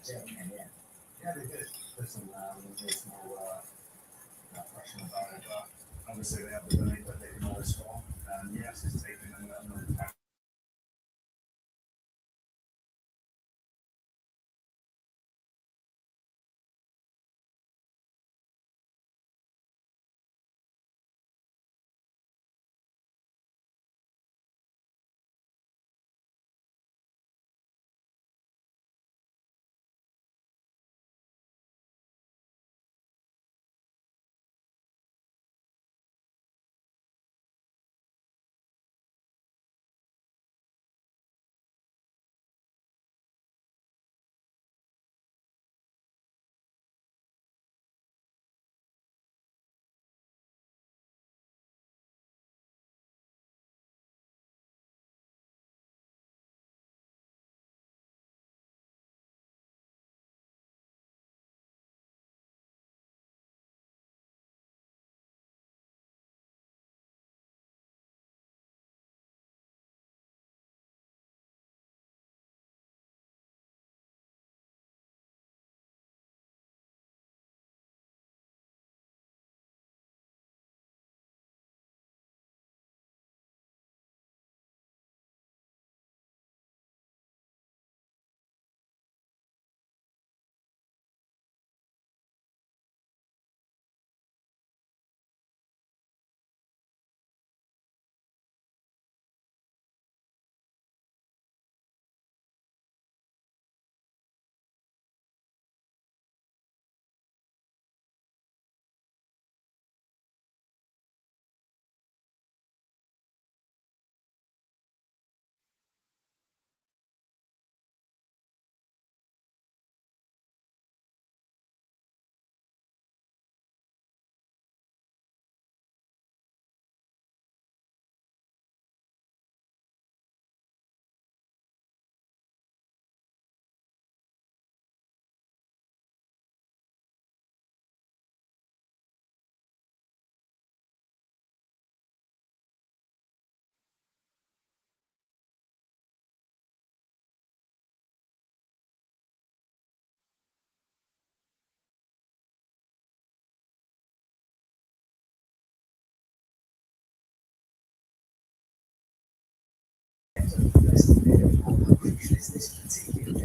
Yeah, they did. Listen, there's no question about it. Obviously, they have the money, but they can always fall. And yes, it's taken another time.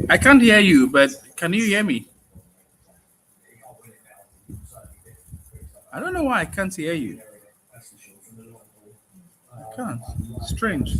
I can't hear you, but can you hear me? I don't know why I can't hear you. I can't. Strange.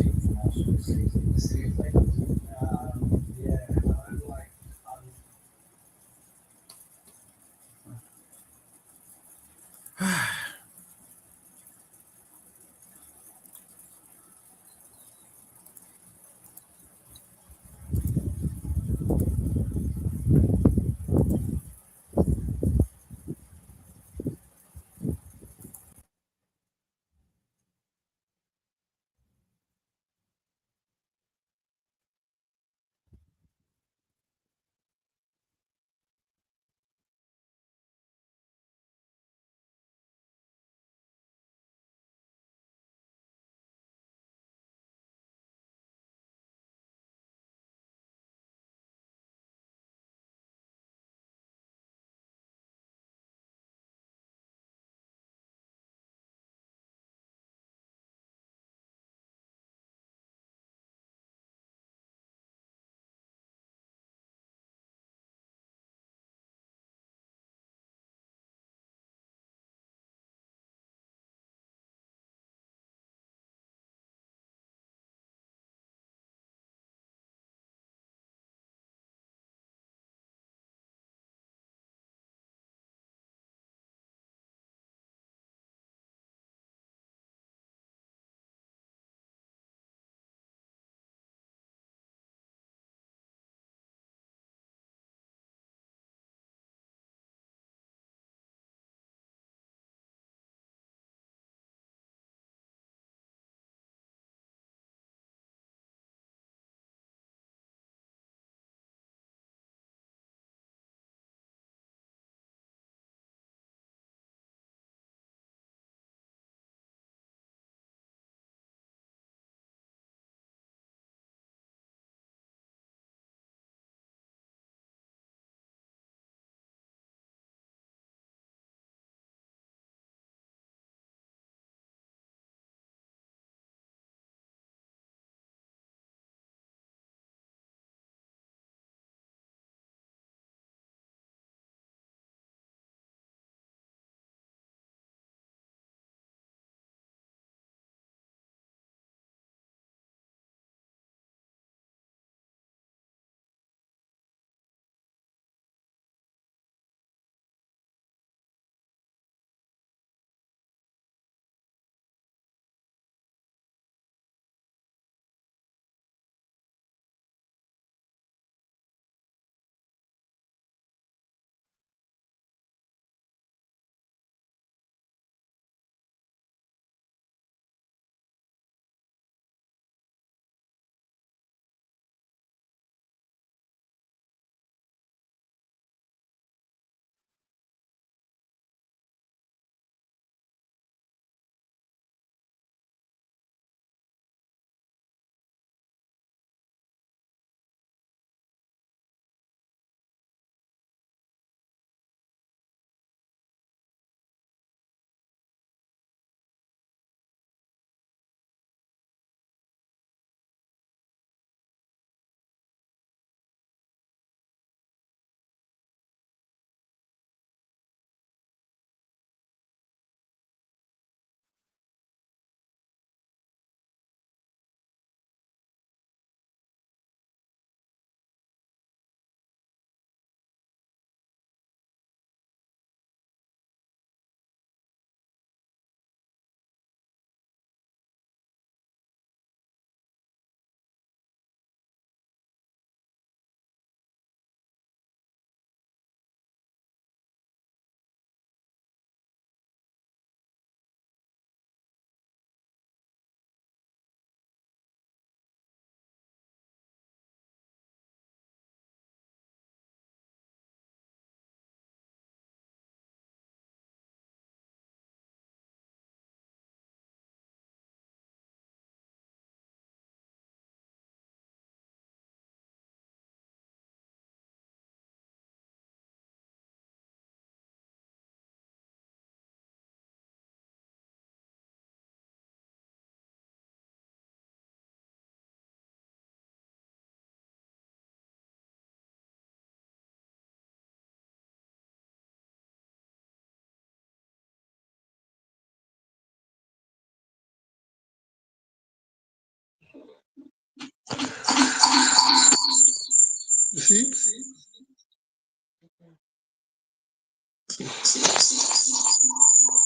You see?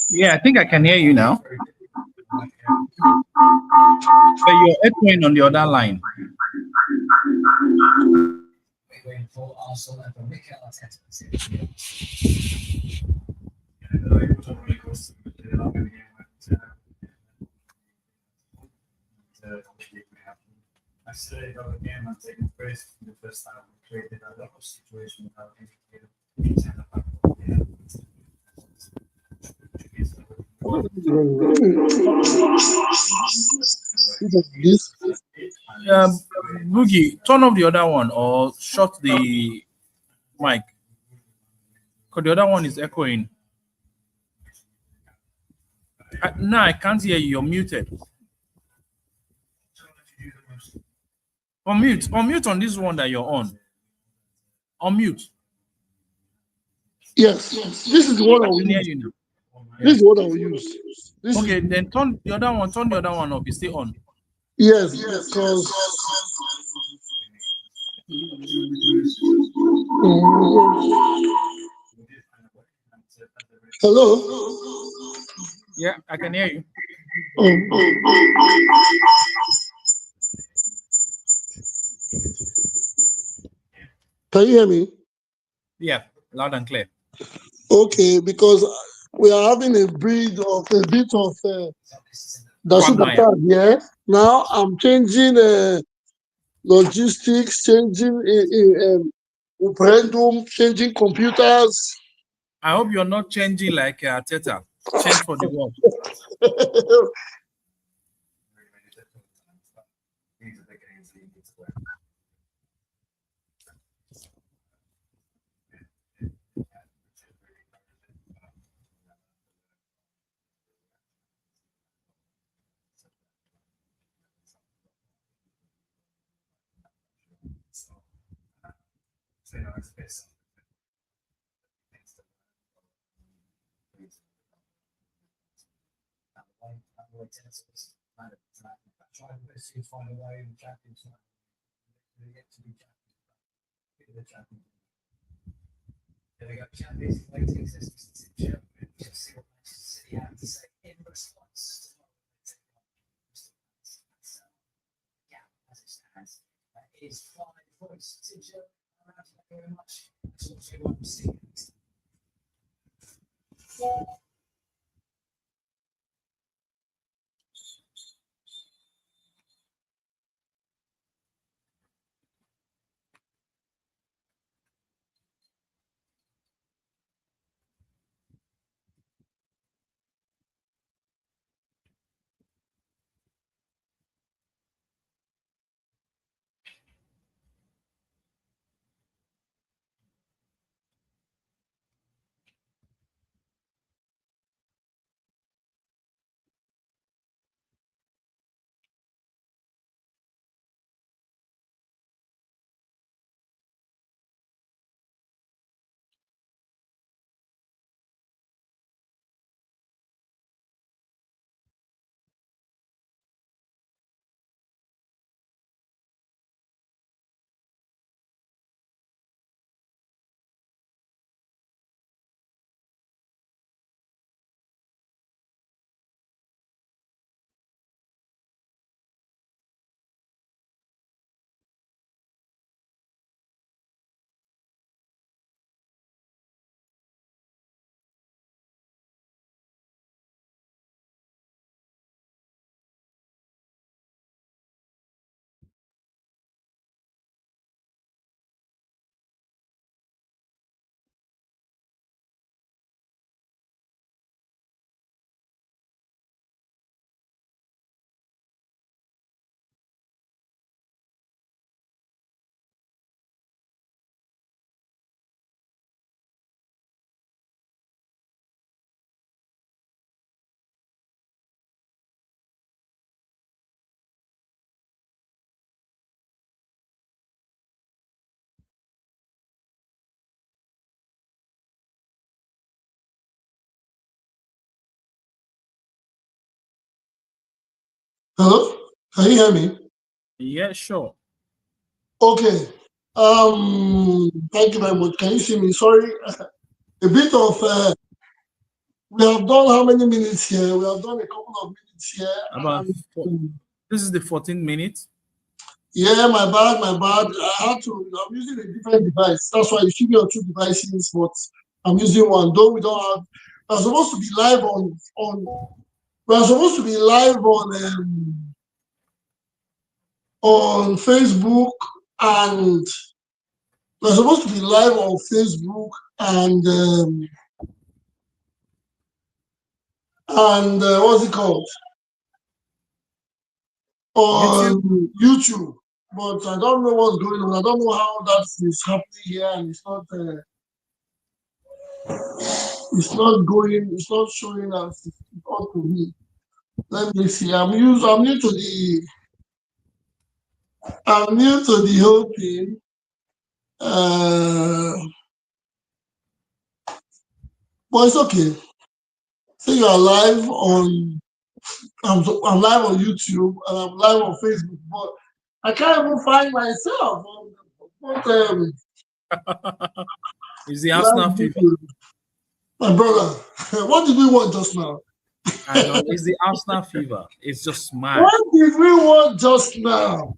Yeah, I think I can hear you now. But you're echoing on the other line. Waiting for Arsenal and for Mikel Arteta I said the game and taking praise for the first time we created a lot of situation without any This. Boogie, turn off the other one or shut the mic. Because the other one is echoing. No, I can't hear you. You're muted. Unmute. Unmute on this one that you're on. Unmute. Yes, this is the one I I will can hear use. you now. This is what I will use. This Okay, is then turn the other one. Turn the other one off. It's still on. yes, because hello. Yeah, I can hear you. Can you hear me? Yeah, loud and clear. Okay, because we are having a bit of Quagmire. yeah. Now I'm changing logistics, changing referendum, changing computers. I hope you're not changing like Teta. Change for the world. Try to find a way in the Champions League to be champions. There we go. Champions waiting systems. Just see what Manchester City have to say in response to gap as it stands. It is 5 points. Thank you very much. That's what you want to see. Hello, can you hear me? Yeah, sure. Okay. Thank you very much. Can you see me? Sorry, a bit of. We have done how many minutes here? We have done a couple of minutes here. About this is the 14th minute. Yeah, my bad, my bad. I had to. I'm using a different device. That's why you should be on two devices, but I'm using one. Though we don't have. We're supposed to be live on. We're supposed to be live on Facebook, and we're supposed to be live on Facebook and what's it called, YouTube. on YouTube. But I don't know what's going on. I don't know how that is happening here, and it's not going. It's not showing as it ought to be. Let me see. I'm new to the whole thing. But it's okay. So you are live on. I'm live on YouTube and I'm live on Facebook, but I can't even find myself. But, Is the Arsenal fever. my brother, what did we want just now? I know it's the Arsenal fever. It's just mad. What did we want just now?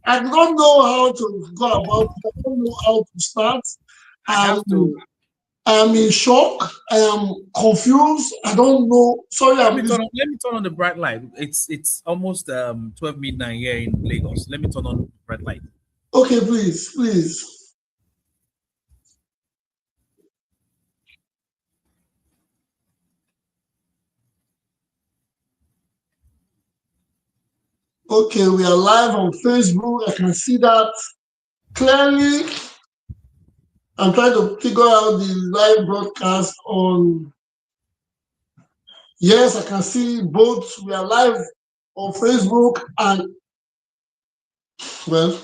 I don't know how to go about it. I don't know how to start. I have to. I'm in shock. I am confused. I don't know. Sorry, Let me turn on the bright light. It's almost 12 midnight here in Lagos. Let me turn on the bright light. Okay, please, please. Okay, we are live on Facebook. I can see that clearly. I'm trying to figure out the live broadcast on. Yes, I can see both. We are live on Facebook and, well,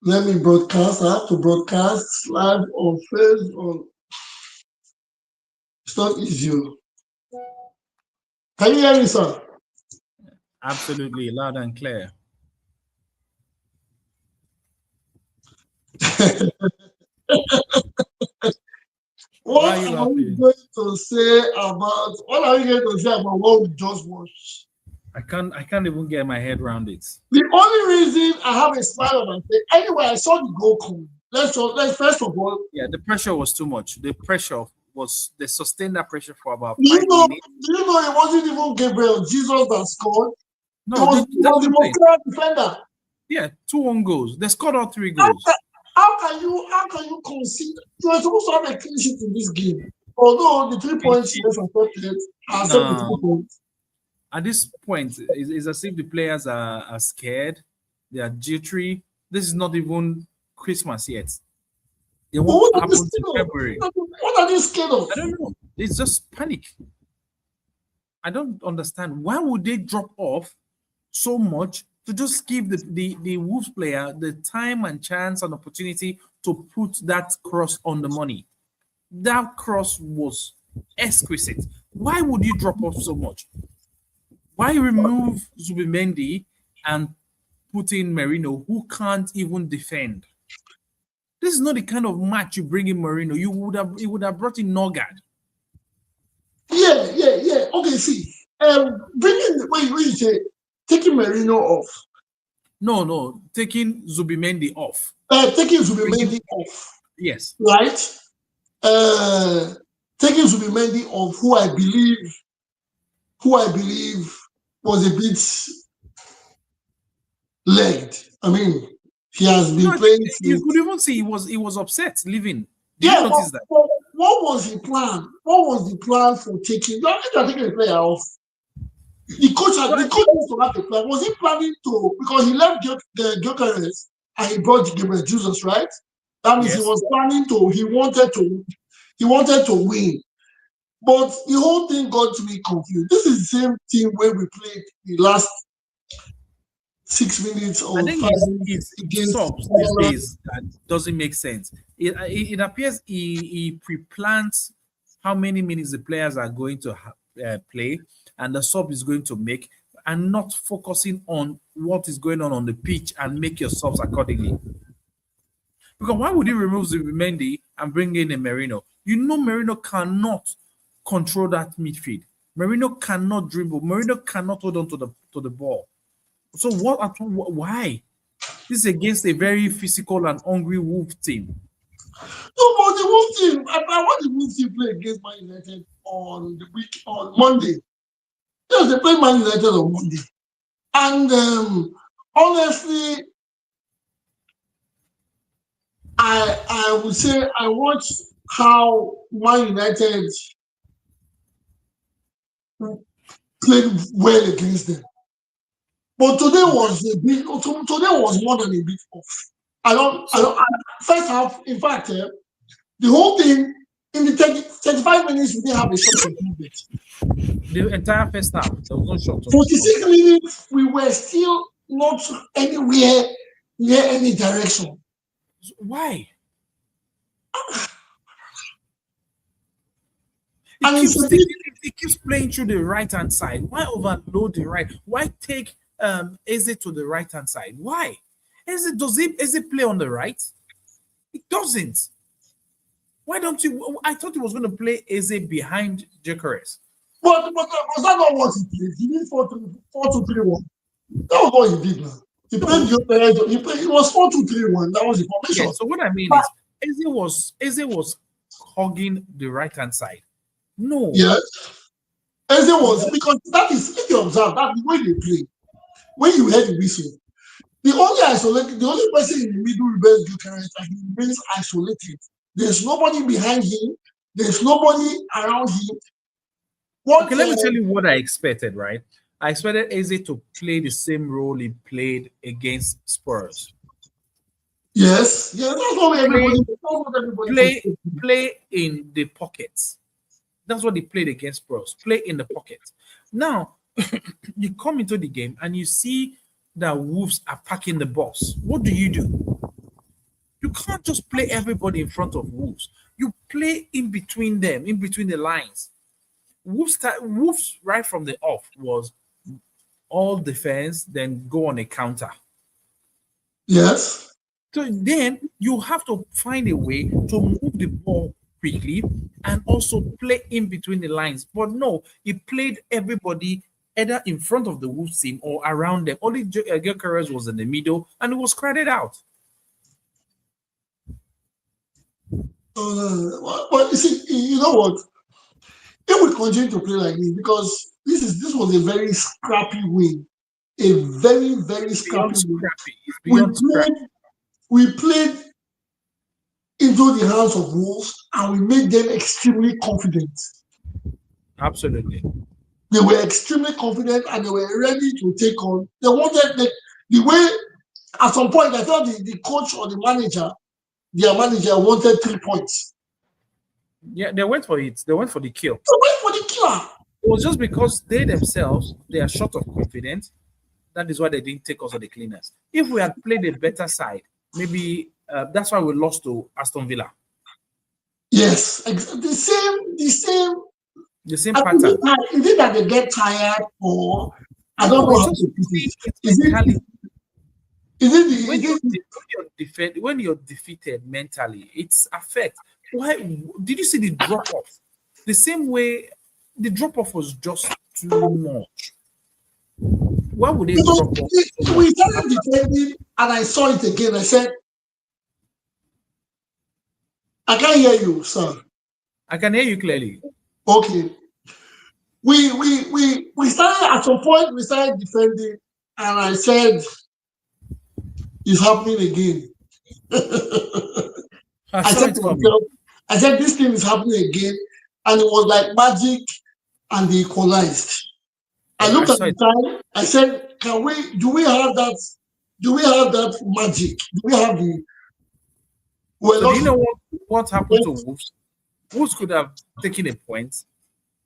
let me broadcast. I have to broadcast live on Facebook. It's not easy. Can you hear me, sir? Absolutely loud and clear. What are you going to say about what we just watched? I can't even get my head around it. The only reason I have a smile on my face, anyway, I saw the goal come. Let's first of all. Yeah, the pressure was too much. The pressure was they sustained that pressure for about Do 5 you know? minutes. Do you know it wasn't even Gabriel Jesus that scored? No, it was the most clear defender. Yeah, 2 on goals. They scored all 3 goals. How can you consider you are supposed to have a clean sheet in this game? Although the 3 points yes are acceptable points. At this point, it's as if the players are scared. They are jittery. This is not even Christmas yet. It won't happen in February. What are they scared of? I don't know. It's just panic. I don't understand. Why would they drop off so much to just give the Wolves player the time and chance and opportunity to put that cross on the money? That cross was exquisite. Why would you drop off so much? Why remove Zubimendi and put in Merino, who can't even defend? This is not the kind of match you bring in Merino. You would have brought in Norgard. Yeah. Okay, see, bringing when you say taking Merino off. No, taking Zubimendi off. Taking Zubimendi off. Yes. Right. Taking Zubimendi off, who I believe was a bit legged. I mean, he has been playing. You could even see he was upset leaving. Did you notice that? What was the plan? What was the plan for taking? You are taking the player off. The coach needs to have a plan. Was he planning to, because he left the Gyökeres and he brought Gabriel Jesus, right? That means he was planning to. He wanted to win. But the whole thing got me confused. This is the same team where we played the last 6 minutes or 5 minutes against subs these days. That doesn't make sense. It appears he pre-plans how many minutes the players are going to play and the sub is going to make. and not focusing on what is going on the pitch and make your subs accordingly. Because why would you remove Zubimendi and bring in a Merino? You know Merino cannot control that midfield. Merino cannot dribble. Merino cannot hold on to the ball. So why? This is against a very physical and hungry Wolf team. No, but the Wolf team, I want the Wolf team play against Man United on Monday. Yes, they play Man United on Monday. And honestly, I would say I watched how Man United played well against them. But today was more than a bit off. First half, in fact, the whole thing in the 35 minutes we didn't have a shot on target. The entire first half, there was no shot. 46 minutes, we were still not anywhere near any direction. Why? He keeps playing through the right hand side. Why overload the right? Why take Eze to the right hand side? Why? Eze play on the right? It doesn't. Why don't you? I thought he was going to play Eze behind Gyökeres. But was that not what he did? He did 4-2-3-1. That was what he did now. He played Gyökeres. It was 4-2-3-1. That was the formation. Yeah, so what I mean is Eze was hogging the right hand side. No. Yes. Eze was, because that is, if you observe, that's the way they play. When you hear the whistle, the only person in the middle remains Gyökeres, and he remains isolated. There's nobody behind him. There's nobody around him. Okay, let me tell you what I expected, right? I expected Eze to play the same role he played against Spurs. Yes, that's what everybody play in the pockets. That's what they played against Spurs. Play in the pocket. Now, you come into the game and you see that Wolves are packing the box. What do? You can't just play everybody in front of Wolves. You play in between them, in between the lines. Wolves right from the off was all defense, then go on a counter. Yes. So then you have to find a way to move the ball quickly and also play in between the lines. But no, he played everybody either in front of the Wolves team or around them. Only Gyökeres was in the middle and it was crowded out. But you see, you know what? If we continue to play like this, because this was a very scrappy win, a very, very scrappy win. We played into the hands of Wolves and we made them extremely confident. Absolutely. They were extremely confident and they were ready to take on. They wanted the way, at some point, I thought the coach or their manager wanted 3 points. Yeah, they went for it. They went for the kill. They went for the killer. It was just because they themselves, they are short of confidence. That is why they didn't take us on the cleaners. If we had played a better side, maybe that's why we lost to Aston Villa. Yes, the same pattern. Is it that they get tired, or I don't know how to put it? When you're defeated mentally, it's affect. Why did you see the drop off? The same way the drop off was just too much. Why would they drop off? We started defending, and I saw it again. I said, I can't hear you, sir. I can hear you clearly. Okay. We started at some point. We started defending, and I said, "It's happening again." I said, "This thing is happening again," and it was like magic, and they equalized. I looked at the time. I said, "Do we have that? Do we have that magic? Do we have the?" Well, so do you know what happened to Wolves? Wolves could have taken a point.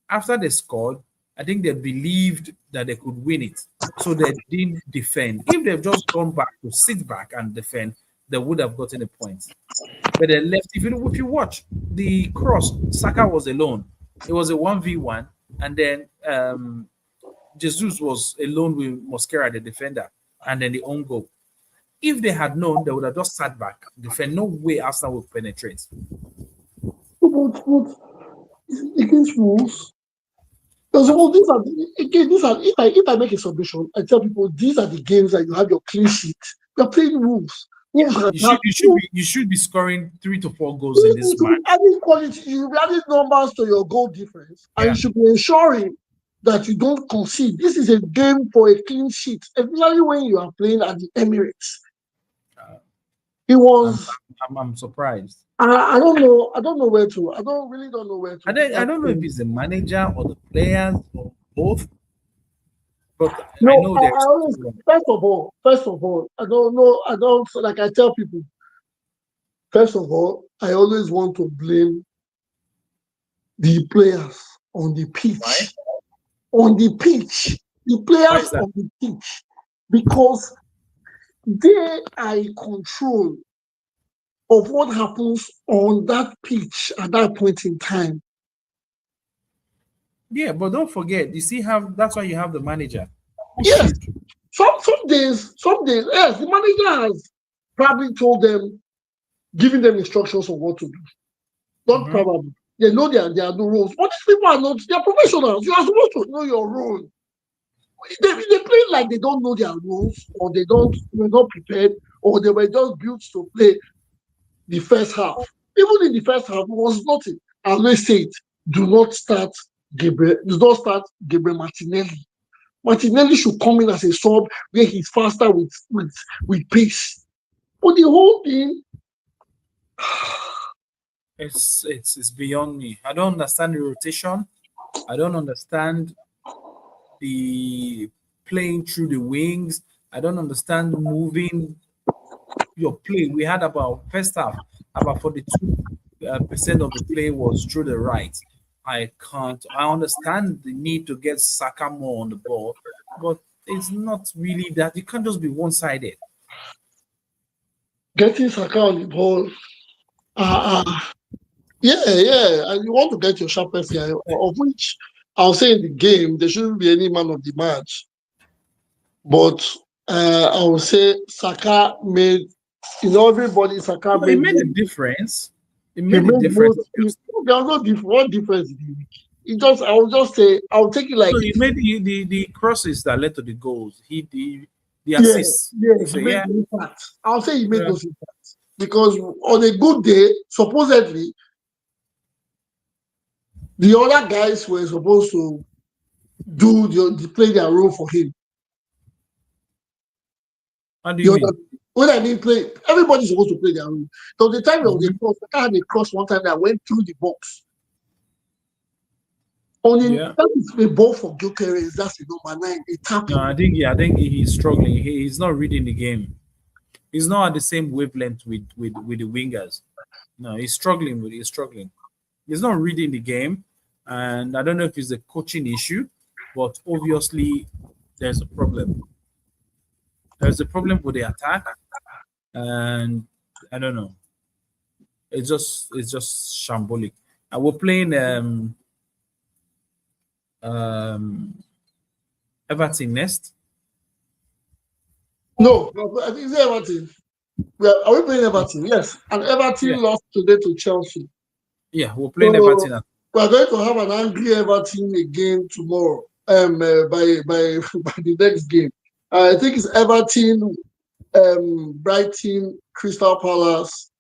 After they scored, I think they believed that they could win it. So they didn't defend. If they've just gone back to sit back and defend, they would have gotten a point. But they left. If you watch the cross, Saka was alone. It was a 1v1. And then Jesus was alone with Mosquera, the defender, and then the own goal. If they had known, they would have just sat back, defend. No way Arsenal will penetrate. But against Wolves, because well, these are again these are if I make a submission, I tell people these are the games that you have your clean sheet. You're playing Wolves. Wolves Yeah, can have you should be scoring 3 to 4 goals in this you should match. be adding quality, you should be adding numbers to your goal difference, and Yeah, you should be ensuring that you don't concede. This is a game for a clean sheet, especially when you are playing at the Emirates. uh, It I'm, was I'm surprised. I don't know where to. I don't really don't know where to. I don't know if it's the manager or the players or both, but I No, know I there's always something wrong. first of all, I don't know. I don't like. I tell people. First of all, I always want to blame the players on the Why? pitch. On the pitch, the Why players is that? on the pitch, because they are in control of what happens on that pitch at that point in time. Yeah, but don't forget, you see how that's why you have the manager who Yes, should. some days, yes, the manager has probably told them, giving them instructions on what to do. Not Mhm. probably. They know there are no rules. But these people are not, they're professionals. You are supposed to know your role. They play like they don't know their rules, or were not prepared, or they were just built to play the first half. Even in the first half, it was nothing. I always say it, do not start Gabriel Martinelli. Martinelli should come in as a sub where he's faster with pace. But the whole thing, It's beyond me. I don't understand the rotation. I don't understand the playing through the wings. I don't understand moving your play. We had about first half, about 42% of the play was through the right. I can't. I understand the need to get Saka more on the ball, but it's not really that. You can't just be one-sided. getting Saka on the ball, yeah, and you want to get your sharpest guy, of which I'll say in the game, there shouldn't be any man of the match. But I would say Saka made, everybody Saka No, it made made a most. difference. It He made a made difference, most. obviously. There was no difference. What difference did he make? I will just say, I'll take it like No, he if, made the crosses that led to the goals. The yeah, assists. yeah, So he made yeah, the impact. I'll say he made yeah. those impacts. Because on a good day, supposedly, the other guys were supposed to play their role for him. How do you The mean? other, when I mean play, everybody's supposed to play their role. So the time there was a Mhm. cross, I had a cross one time that went through the box. Only Yeah. that is a ball for Gyökeres. That's the number 9. A No, tapping. I think he's struggling. He's not reading the game. He's not at the same wavelength with the wingers. No, he's struggling. He's not reading the game, and I don't know if it's a coaching issue, but obviously there's a problem. There's a problem with the attack, and I don't know. It's just shambolic. And we're playing um Everton next. No, I think it's Everton. Are we playing Everton? Yes. And Yeah, Everton lost today to Chelsea. yeah, we're playing So Everton. we're going to have an angry Everton again tomorrow. By the next game. I think it's Everton, Brighton, Crystal Palace.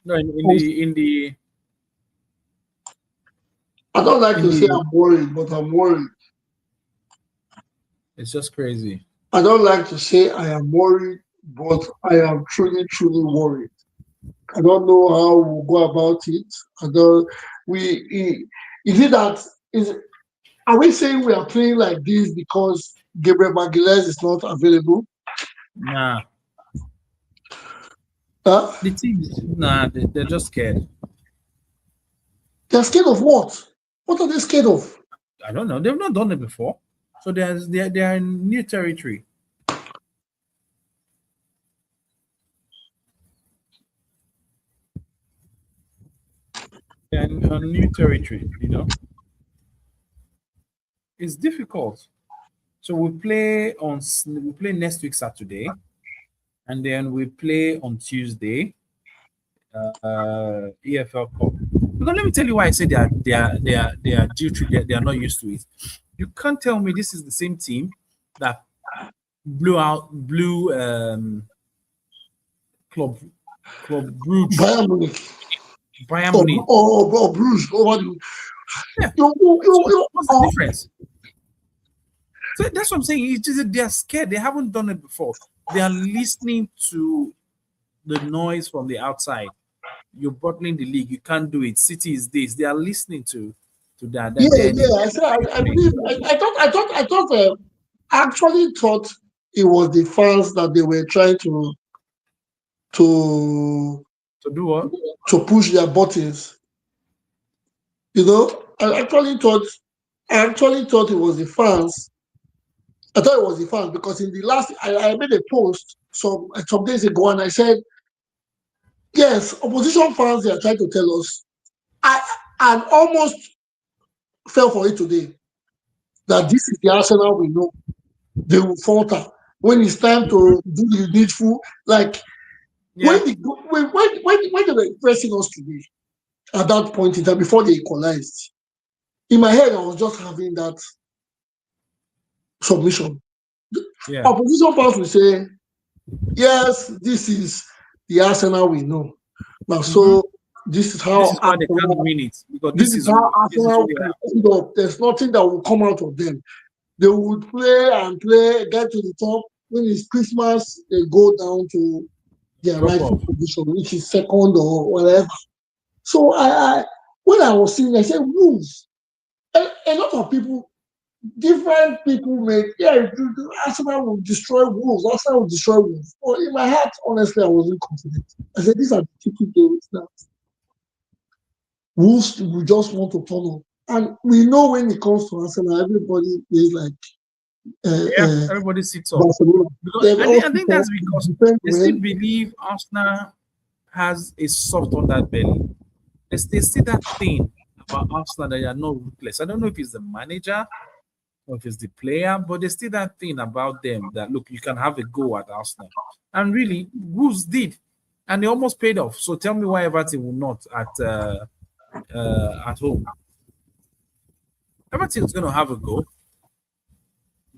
No, I don't like in to say the I'm worried, but I'm worried. it's just crazy. I don't like to say I am worried, but I am truly, truly worried. I don't know how we'll go about it. I don't. Is it that is? Are we saying we are playing like this because Gabriel Magalhaes is not available? Nah, Huh? the teams, nah, they're just scared. They're scared of what? What are they scared of? I don't know. They've not done it before, so they're in new territory. They're in new territory. It's difficult. So we play next week Saturday, and then we play on Tuesday, EFL Cup. Because let me tell you why I say they are due to they are not used to it. You can't tell me this is the same team that blew club Bruges, Bayern Munich Bayern or, Munich. or Bruges over the Yeah. What's the difference? So that's what I'm saying. It's just that they're scared. They haven't done it before. They are listening to the noise from the outside. You're bottling the league. You can't do it. City is this. They are listening to that. yeah, Then yeah. I said, I believe. I actually thought it was the fans that they were trying to to do what? to push their buttons. You know, I actually thought it was the fans. I thought it was the fans because in the last, I made a post some days ago and I said, yes, opposition fans they are trying to tell us. I almost fell for it today that this is the Arsenal we know. They will falter when it's time to do the needful. Like Yeah. when they were pressing us today at that point in time before they equalized, in my head I was just having that submission. Yeah. Opposition fans will say, yes, this is the Arsenal we know. Now, so this is how This is why they can't Arsenal, win it because this is how this is who Arsenal they are. will end up. There's nothing that will come out of them. They would play and play, get to the top. When it's Christmas, they go down to their Drop rightful off. position, which is second or whatever. So I when I was seeing, I said, Wolves. A lot of people, different people make, Arsenal will destroy Wolves. Arsenal will destroy Wolves. But in my heart, honestly, I wasn't confident. I said, these are the tricky games now. Wolves will just want to turn up. And we know when it comes to Arsenal, everybody is like Yeah, everybody sits up. Barcelona. Because They've I all think that's because defend they still well. believe Arsenal has a soft on that belly. They see that thing about Arsenal that they are not ruthless. I don't know if it's the manager or if it's the player, but there's still that thing about them that look, you can have a go at Arsenal. And really, Wolves did. And they almost paid off. So tell me why Everton will not at home. Everton is gonna have a go.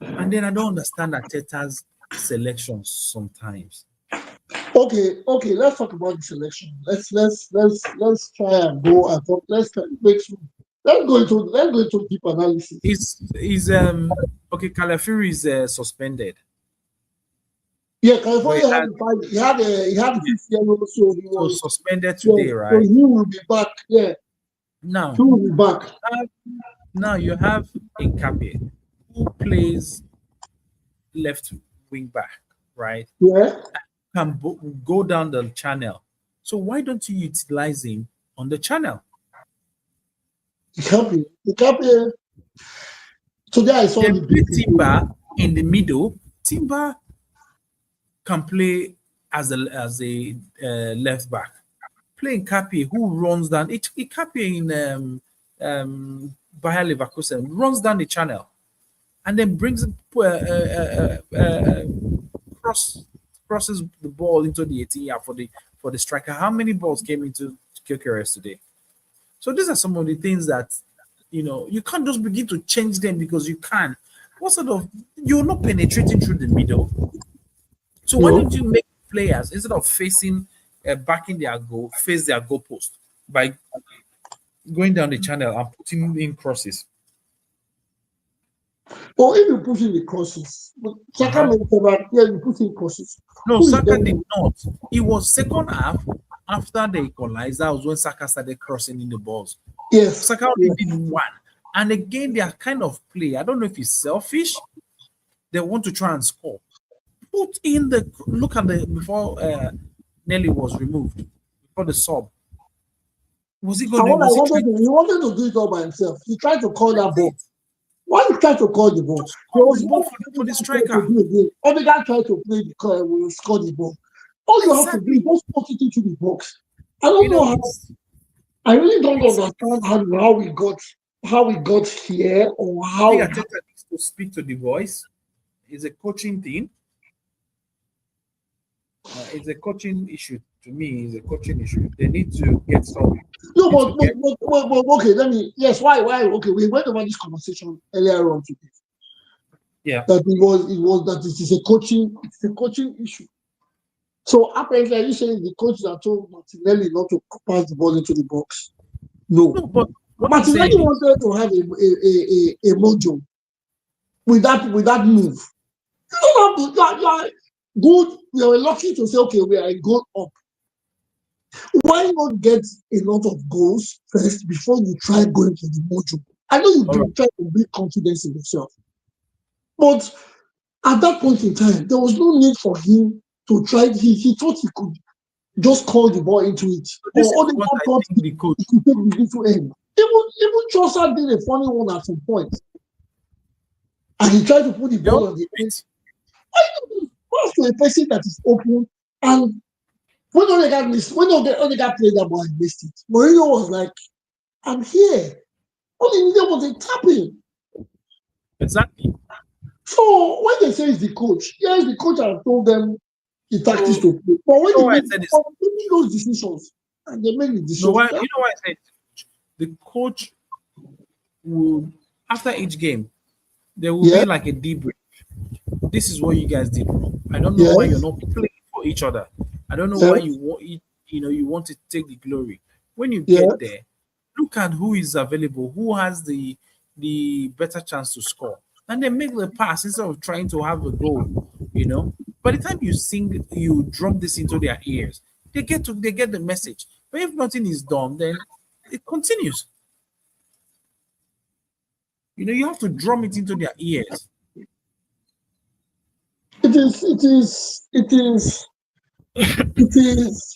And then I don't understand Ateta's selections sometimes. Okay. Let's talk about the selection. Let's try and go and talk. Let's go into deep analysis. Is okay, Calafiori is suspended. Yeah, But California had the fight. He had the fifth yellow, so he so was. suspended Yeah, today, so right? he will be back. Yeah, Now, he will be back. now you have Nkape who plays left wing back, right? Yeah, Can go down the channel. So why don't you utilize him on the channel? he can't be. He can't be. Today I saw Then the play beauty. Timber in the middle. Timber can play as a left back. Playing Kapi, who runs down. Kapi in Bayer Leverkusen runs down the channel and then brings crosses the ball into the 18 yard for the striker. How many balls came into Gyökeres today? So these are some of the things that you can't just begin to change them because you can. What sort of you're not penetrating through the middle? So why No. don't you make players instead of facing backing their goal, face their goalpost by going down the channel and putting in crosses? Or if you put in the crosses, but Saka made several. Yeah, you put in crosses. No, Who is Saka there? did not. It was second half after the equalizer. That was when Saka started crossing in the balls. Yes. Saka only did one. And again, they are kind of play. I don't know if it's selfish. They want to try and score. Put in the look at the before Nelly was removed before the sub. Was he going And to? what I Was he wanted trying to, he wanted to do it all by himself. He tried to call that ball. to Why he tried to call the ball? There score was the ball one for the Odegaard tried to striker? do again. Odegaard tried to play the call, will score the ball. All you have to do is Exactly. just put it into the box. I don't know how. It's I really don't understand how we got how we got here or I think how. Ateta needs to speak to the boys. It's a coaching thing. It's a coaching issue to me. It's a coaching issue. They need to get some. No, Need to get okay, let me. Yes, why? Okay, we went over this conversation earlier on today. yeah. That it was that it's a coaching issue. So apparently, are you saying the coach that told Martinelli not to pass the ball into the box? No. No, but what I'm Martinelli saying is, wanted to have a mojo with that move. You don't have to, you are good. We are lucky to say, okay, we are a goal up. Why not get a lot of goals first before you try going for the mojo? I know you've all right. been trying to build confidence in yourself, but at that point in time, there was no need for him to try. He thought he could just call the ball into it, So this or is other what I thought think the coach. he could take the little end. Even Trossard did a funny one at some point, and he tried to put the They all ball on the do end. it. Pass to a person that is open, and when Odegaard played that ball and missed it, Mourinho was like, "I'm here." All he needed was a tapping. Exactly. So when they say it's the coach, yes, the coach has told them the tactics So to play. But when you know they why I make said this? those decisions and they make the No, decisions, why? You know why I said the coach will after each game there will yeah, be like a debrief. This is what you guys did wrong. I don't know why you're yes, not playing for each other. I don't know why yes, you want you want to take the glory. When you yeah. get there, look at who is available, who has the better chance to score, and then make the pass instead of trying to have a goal. By the time you drum this into their ears, they get the message. But if nothing is done, then it continues. You have to drum it into their ears. It is, it is, it is, it is.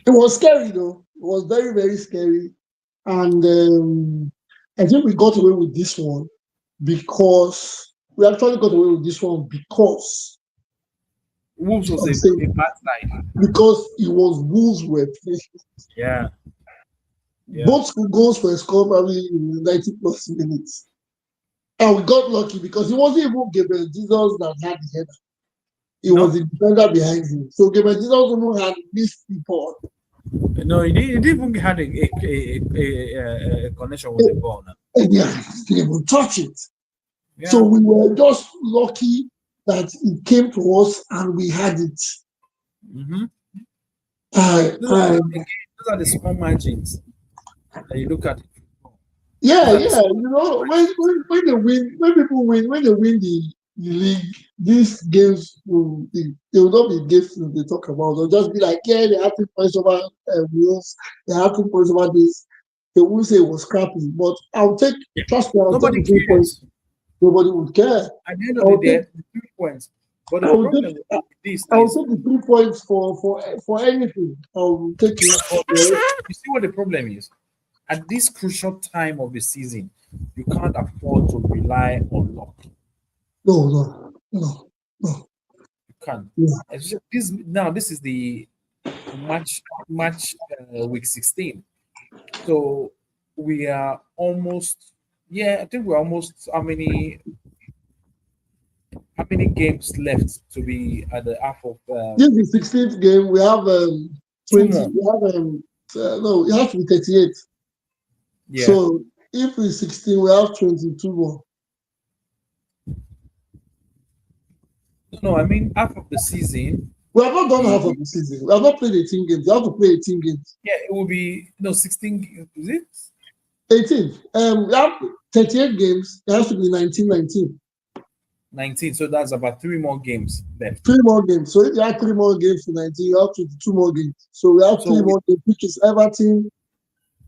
It was scary though. It was very, very scary, and I think we got away with this one because we actually got away with this one because Wolves was I'm a saying bad side. because it was Wolves were playing. Yeah, yeah. Both goals were scored probably in the 90 plus minutes. And we got lucky because it wasn't even Gabriel Jesus that had the header. It was No, the defender behind him. So Gabriel Jesus even had missed the ball. no, he didn't even had a connection with the ball now. And yeah, he didn't even touch it. So Yeah. we were just lucky that it came to us and we had it. Mm-hmm. I, Those I, those are the small margins that you look at. yeah, Those are the yeah. small You know, margins. when they win, when people win, when they win the league, these games they will not be games they talk about. They'll just be like, yeah, they have 3 points over Wolves, they have 2 points over this. They won't say it was crappy, but Yeah. trust me, I'll take Nobody the 3 points. cares. Nobody would care. At the end of the I'll day, take, the 3 points. But the I will problem take, with this I will is, take the 3 points for anything. I will take it. Yeah. you see what the problem is? At this crucial time of the season, you can't afford to rely on luck. No, no, no, no, You can't. no. This is the match week 16. So we are almost, yeah, I think we're almost how many games left to be at the half of This is the 16th game. We have two 20. more. We have no. It has to be 38. Yeah. So if it's 16, we have 22 more. No, I mean half of the season. We have not done The half of the season. We have not played 18 games. You have to play 18 games. Yeah, it will be 16. Is it 18. We have 38 games. It has to be 19, 19. 19? So that's about three more games left. 3 more games. So if you have 3 more games to 19, you have 22 more games. So we have So three more games, which is Everton,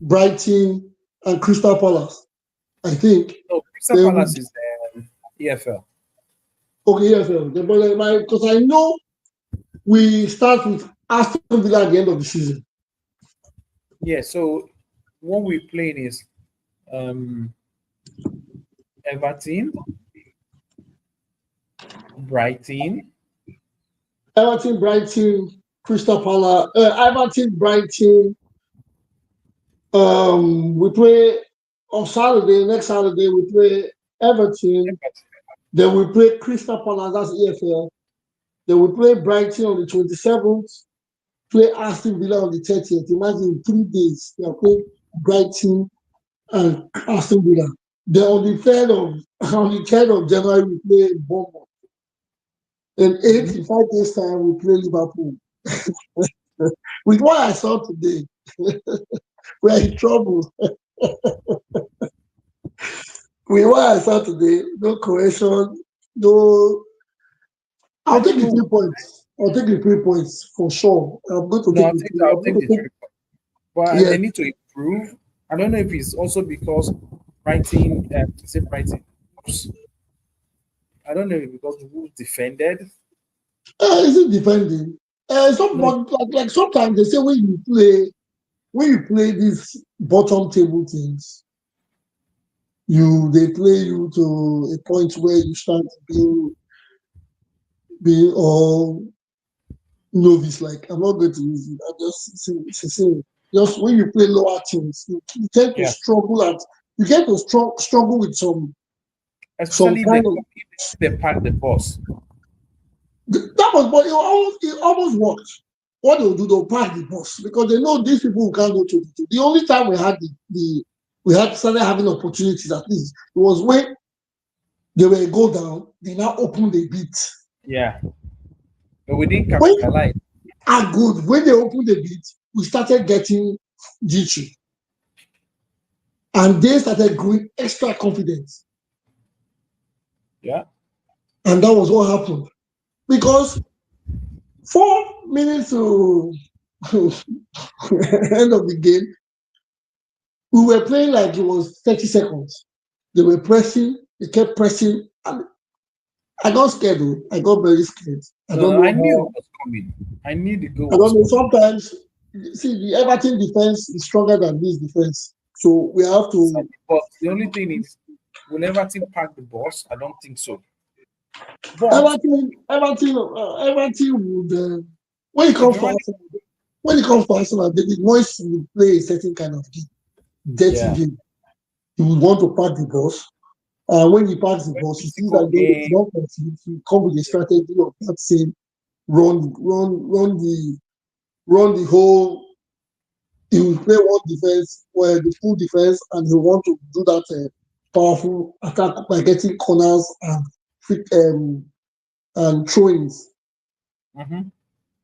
Brighton, and Crystal Palace. I think. no, Crystal Then Palace is EFL. okay, yes, because I know we start with Aston Villa at the end of the season. Yeah. So what we're playing is um, Everton, Brighton. Everton, Brighton, Crystal Palace, Everton, Brighton. We play On Saturday, next Saturday, we play Everton. Then we play Crystal Palace, that's EFL. Then we play Brighton on the 27th, play Aston Villa on the 30th. Imagine 3 days we are playing Brighton and Aston Villa. Then on the 3rd of on the 3rd of January we play Bournemouth. Then 8th, in 5 days time, we play Liverpool. With what I saw today, we are in trouble. With what I saw today, no correction, no. I I'll take don't the know. 3 points. I'll take the 3 points for sure. I'm going to No, take the three. I'll I'm take going the to 3 points. But yeah. they need to improve. I don't know if it's also because writing, say writing. I don't know if it's because who defended. Is it defending? No, Somebody like sometimes they say when you play these bottom table teams, they play you to a point where you start being all novice. Like I'm not going to use it. I just say just when you play lower teams, you tend to yeah, struggle at you get to struggle with some especially kind of if they pack the boss. that was but it almost worked. What they'll do, they'll pack the bus because they know these people who can't go to the. The only time we had we had started having opportunities at least it was when they were go down. They now opened a bit. Yeah, but we didn't When capitalize. are good when they opened a bit, we started getting jittery, and they started growing extra confidence, Yeah, and that was what happened because 4 minutes to end of the game, we were playing like it was 30 seconds. They were pressing, they kept pressing, and I got scared. Though. I got very scared. I don't no, I know knew how. it was coming. I knew the goal I was don't know. coming. Sometimes, see, the Everton defense is stronger than this defense. So we have to. But the only thing is, will Everton pack the boss? I don't think so. But Everton would. When it comes to eventually, Arsenal, David Moyes will play a certain kind of game, dirty yeah, game. He would want to pack the boss. When he packs the very boss, he sees physical that they game. don't concede. He come with a strategy of that same run the whole. He will play one defense, where the full defense, and he want to do that powerful attack by getting corners and and throw-ins. Mm-hmm.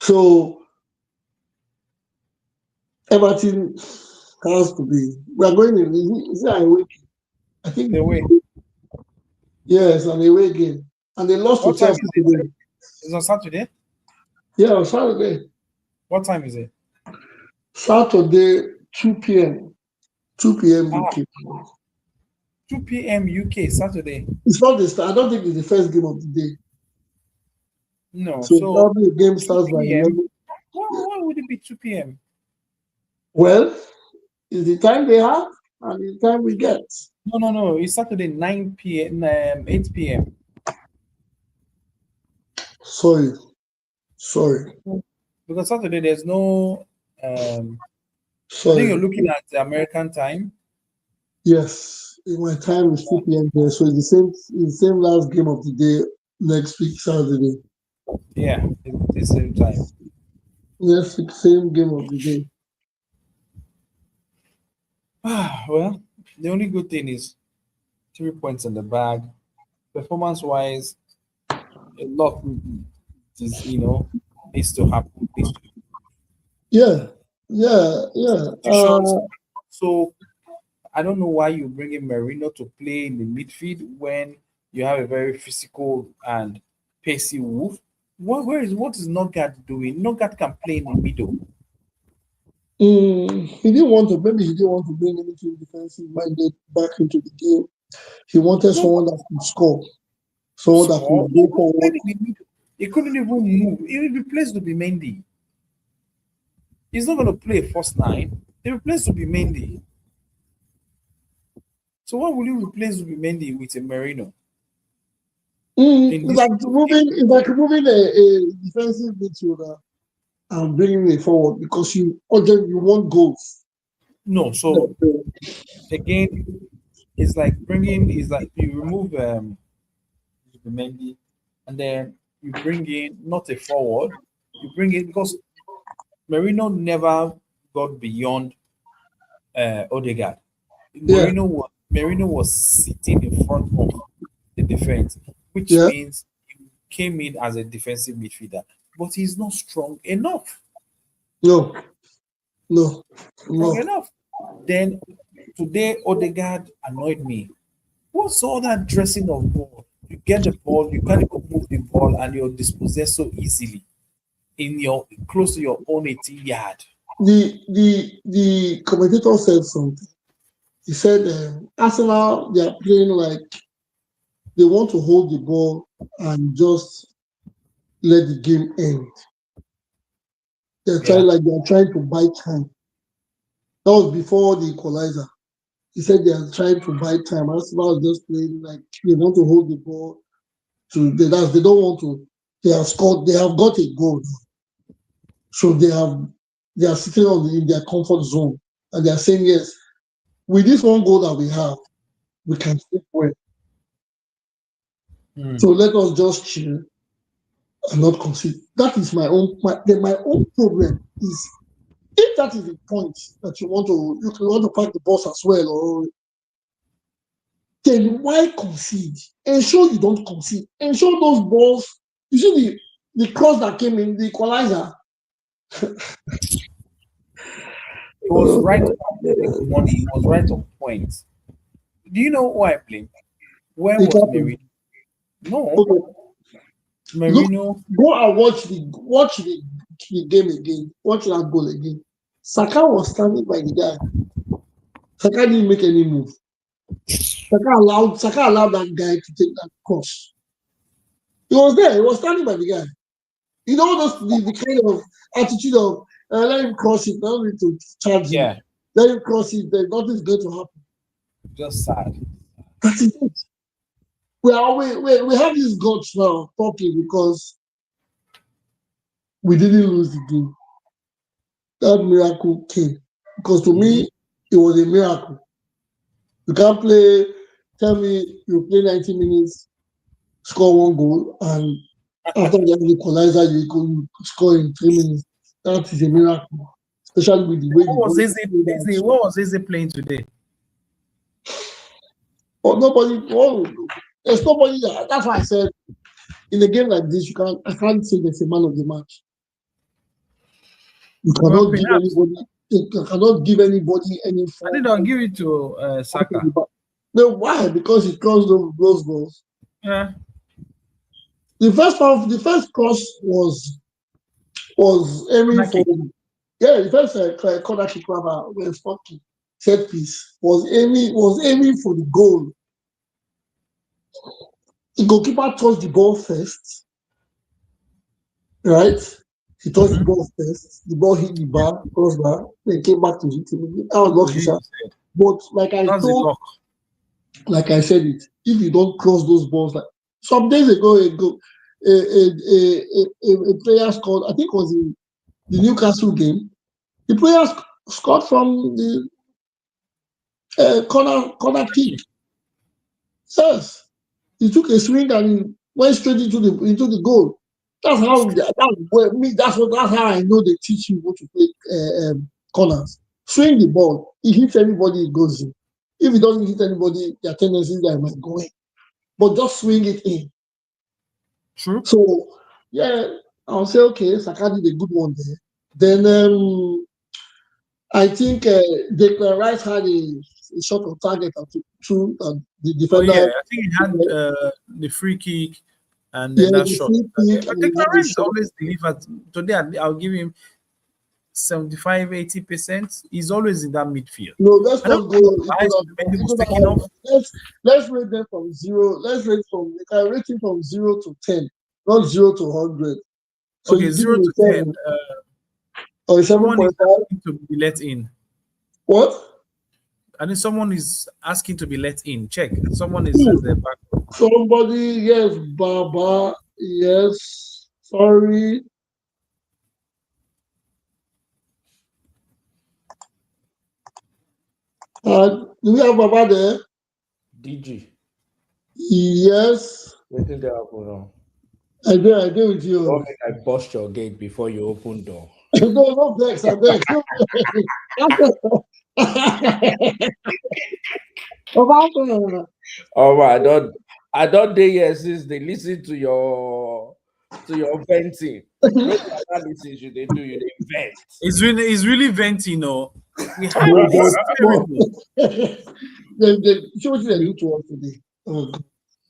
So Everton has to be. We are going in. Is it an away game? I think The way. yes, an away game, and they lost to What time Chelsea is it? today. It's on Saturday. Yeah, on Saturday. What time is it? Saturday, 2 p.m. 2 p.m. Ah, UK. 2 p.m. UK Saturday. It's not the start. I don't think it's the first game of the day. No, So so probably the game starts by 2 p.m. 11. Why would it be 2 p.m.? Well, it's the time they have and the time we get. No. It's Saturday 9 p.m. 8 p.m. Sorry. Sorry. Because Saturday there's no. I think you're Sorry. looking at the American time. Yes. In my time is 2 p.m. there. So it's the same last game of the day next week, Saturday. Yeah, it's the same time. Next week, same game of the day. Well, the only good thing is 3 points in the bag. Performance-wise, a lot is needs to happen. Yeah. Yeah. Yeah. Positions. So I don't know why you bring in Marino to play in the midfield when you have a very physical and pacey Wolf. What is Nogat doing? Nogat can play in the middle. He didn't want to. Maybe he didn't want to bring anything defensive minded back into the game. He wanted No someone that could score, someone that score. could No, go who forward. played in the middle? He couldn't even move. He replaced to be Mendy. He's not going to play first nine. He replaced to be Mendy. So why will you replace to be Mendy with a Marino in It's this? like removing a defensive midfielder and bringing it forward because you want goals. No. So again, It's like bringing. Is like you remove Mendy, and then you bring in not a forward. You bring in because Merino never got beyond Odegaard. Yeah, Merino was sitting in front of the defense, which yeah. means he came in as a defensive midfielder, but he's not strong enough. No, no, Strong no. enough. Then today Odegaard annoyed me. What's all that dressing of ball? You get the ball, you can't even move the ball, and you're dispossessed so easily in your close to your own 18 yard. The commentator said something. He said Arsenal, they are playing like they want to hold the ball and just let the game end. Yeah. They are trying to buy time. That was before the equalizer. He said they are trying to buy time. Arsenal is just playing like they want to hold the ball they don't want to. They have scored. They have got a goal, so they are sitting in their comfort zone, and they are saying yes. With this one goal that we have, we can sleep well. Hmm. So let us just chill and not concede. That is my own problem is if that is the point that you want to pack the bus as well, or then why concede? Ensure you don't concede. Ensure those balls. You see the cross that came in the equalizer. It was right on the money. It was right on point. Do you know who I blame? Where It was happened. Merino? No, Okay, look, Merino. go and watch the game again. Watch that goal again. Saka was standing by the guy. Saka didn't make any move. Saka allowed that guy to take that cross. He was there. He was standing by the guy. You know the kind of attitude of let him cross it. Don't need to charge him. Yeah, Let him cross it. Then nothing's going to happen. just sad. That is it. We have these guts now talking because we didn't lose the game. That miracle came because to Mhm. me it was a miracle. You can't play. Tell me you play 90 minutes, score one goal, and after the equalizer, you score in 3 minutes. That is a miracle, especially with the way the What was ball played out. Eze? What was Eze playing today? But nobody, oh, there's nobody. That's why I said in a game like this, I can't say there's a man of the match. You Well, cannot give perhaps. anybody. You cannot give anybody any I form think I'll of give it to Saka. no, why? Because he crossed those balls. Yeah. The first cross was aiming Corner for kick. yeah. The first corner kick rather was fucking set piece was aiming for the goal. The goalkeeper touched the ball first, right? He touched the Mm-hmm. ball first. The ball hit the bar, crossbar, then came back to hit him. That was To lucky hit shot. his head. But That's the luck. like I said it, if you don't cross those balls, like some days ago, a player scored. I think it was in the Newcastle game. The player scored from the corner Corner kick. kick. Yes, he took a swing and he went straight into the goal. That's how I know they teach you how to play corners. Swing the ball. He hits anybody, it goes in. If he doesn't hit anybody, there are tendencies that he might go in. But just swing it in. True. So yeah, I'll say okay, Saka did a good one there. Then I think Declan Rice had a shot on target at two, the Oh yeah, defender. I think he had the free kick and then Yeah, that the shot. free kick But and he Declan had the Rice shot. always delivers. Today I'll give him 75, 80%. He's always in that midfield. No, let's I don't not go know why Mendy was into that taking off. high. Let's rate them from zero. We can rate him from 0 to 10, not 0 to 100. So Okay, you give 0 him to a 10. 7 or a seven Someone is point five. asking to be let in. What? I think someone is asking to be let in. Check. Someone is at Who? the back. Somebody, yes, Baba, yes. Sorry. Do we have Baba there? DG. Yes, What did they happen now? I do with Don't you. make I bust your gate before you open door. No, no vex, I vex. No vex. Oh, I don't dare here since they listen to your venting. Which analysis you they do? You they vent. It's really venting, We had But, it's but, terrible. see what they do to us today. Oh,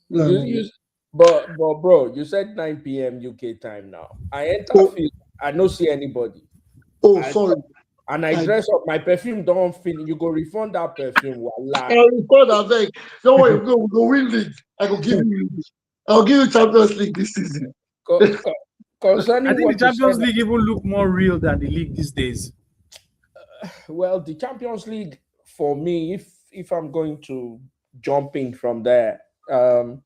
no, You no, no. you but bro, you said 9 p.m. UK time now. I enter Oh, field, I don't see anybody. oh, I sorry. and I I, dress up. My perfume don't finish. You go refund that perfume. I Voila. record that like, don't worry, we go win league. I will give you league. I'll give you Champions League this season. I Concerning think what the you said, Champions League even look more real than the league these days. well, the Champions League for me, if I'm going to jump in from there, um,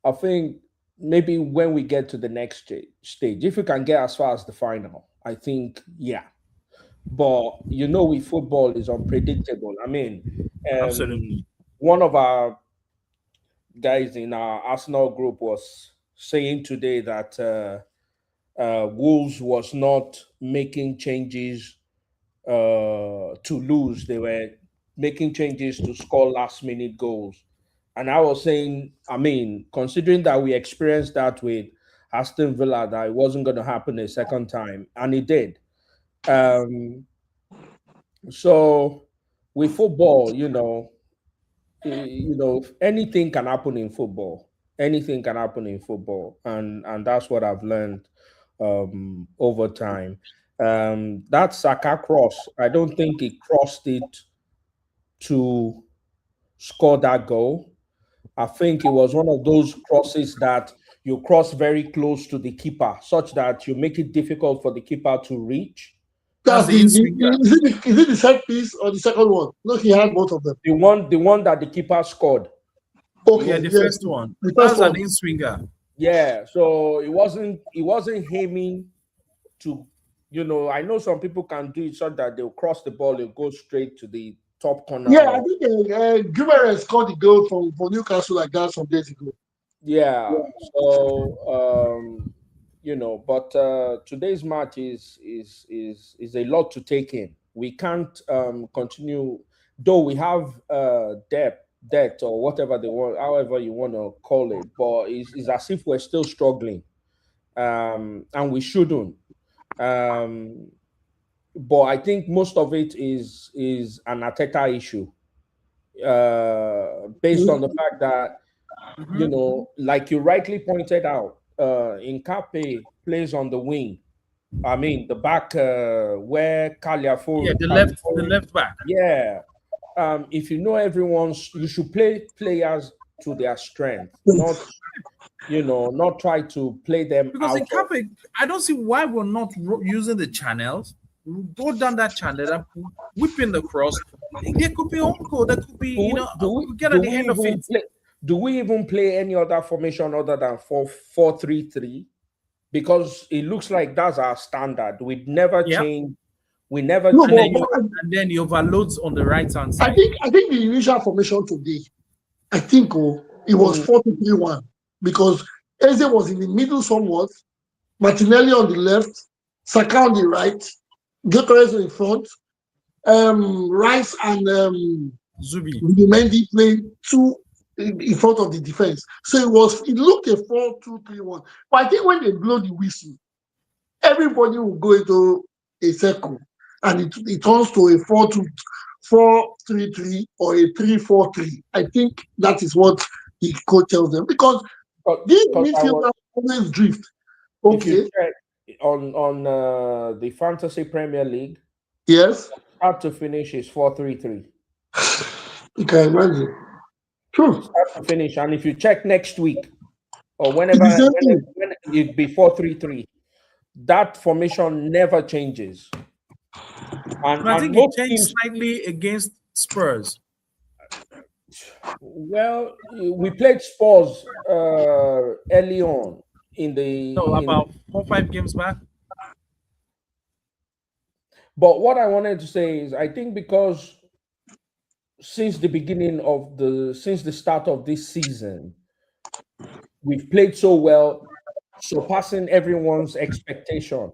I think maybe when we get to the next stage, if we can get as far as the final, I think yeah. But with football is unpredictable. I mean, Absolutely. one of our guys in our Arsenal group was saying today that Wolves was not making changes to lose. They were making changes to score last minute goals. And I was saying, I mean, considering that we experienced that with Aston Villa, that it wasn't going to happen a second time, and it did. Um, so with football, anything can happen in football. Anything can happen in football, and that's what I've learned over time. That Saka cross, I don't think he crossed it to score that goal. I think it was one of those crosses that you cross very close to the keeper, such that you make it difficult for the keeper to reach. That's That's the in-swinger. is it the set piece or the second one? No, he had both of them. The one that the keeper scored. Yeah, Okay, the yes, first one. the That's first an one. in-swinger. Yeah, so it wasn't aiming to, I know some people can do it so that they'll cross the ball, it'll go straight to the top corner. Yeah, I think Guimaraes scored the goal for Newcastle like that some days ago. Yeah. So but today's match is a lot to take in. We can't continue, though we have debt or whatever they want, however you want to call it, but it's as if we're still struggling. And we shouldn't. Um, but I think most of it is an Ateta issue, based on the fact that Mhm. like you rightly pointed out, Nkape plays on the wing. I mean, the back where Yeah, Caliafo, the left back. yeah. If you know everyone's, you should play players to their strength, not try to play them Because out in of. Cape, I don't see why we're not using the channels. Go down that channel and whipping the cross. There could be uncle. There could be, we get Do at the we end of even it. play? Do we even play any other formation other than 4-4-3-3? Because it looks like that's our standard. We never Yeah. change. We never No, And then change. you and then he overloads on the right hand I side. think the initial formation today, I think it was 4-2-3-1 because Eze was in the middle somewhat, Martinelli on the left, Saka on the right, Gyökeres in front, Rice and Zubi. Mendy playing two in front of the defense. So it looked a 4-2-3-1. But I think when they blow the whistle, everybody will go into a circle and it turns to a 4-2-4-3-3 or a 3-4-3. I think that is what the coach tells them because these Because midfielders always drift. if you Okay, check on the Fantasy Premier League, yes, start to finish is 4-3-3. you can imagine. True. Start to finish, and if you check next week or It's whenever the same when thing. it be 4-3-3, that formation never changes. And And I and think it most changed teams, slightly against Spurs. well, we played Spurs early on in No, the in. about 4 5 games back. But what I wanted to say is, I think because since the start of this season, we've played so well, surpassing everyone's expectation.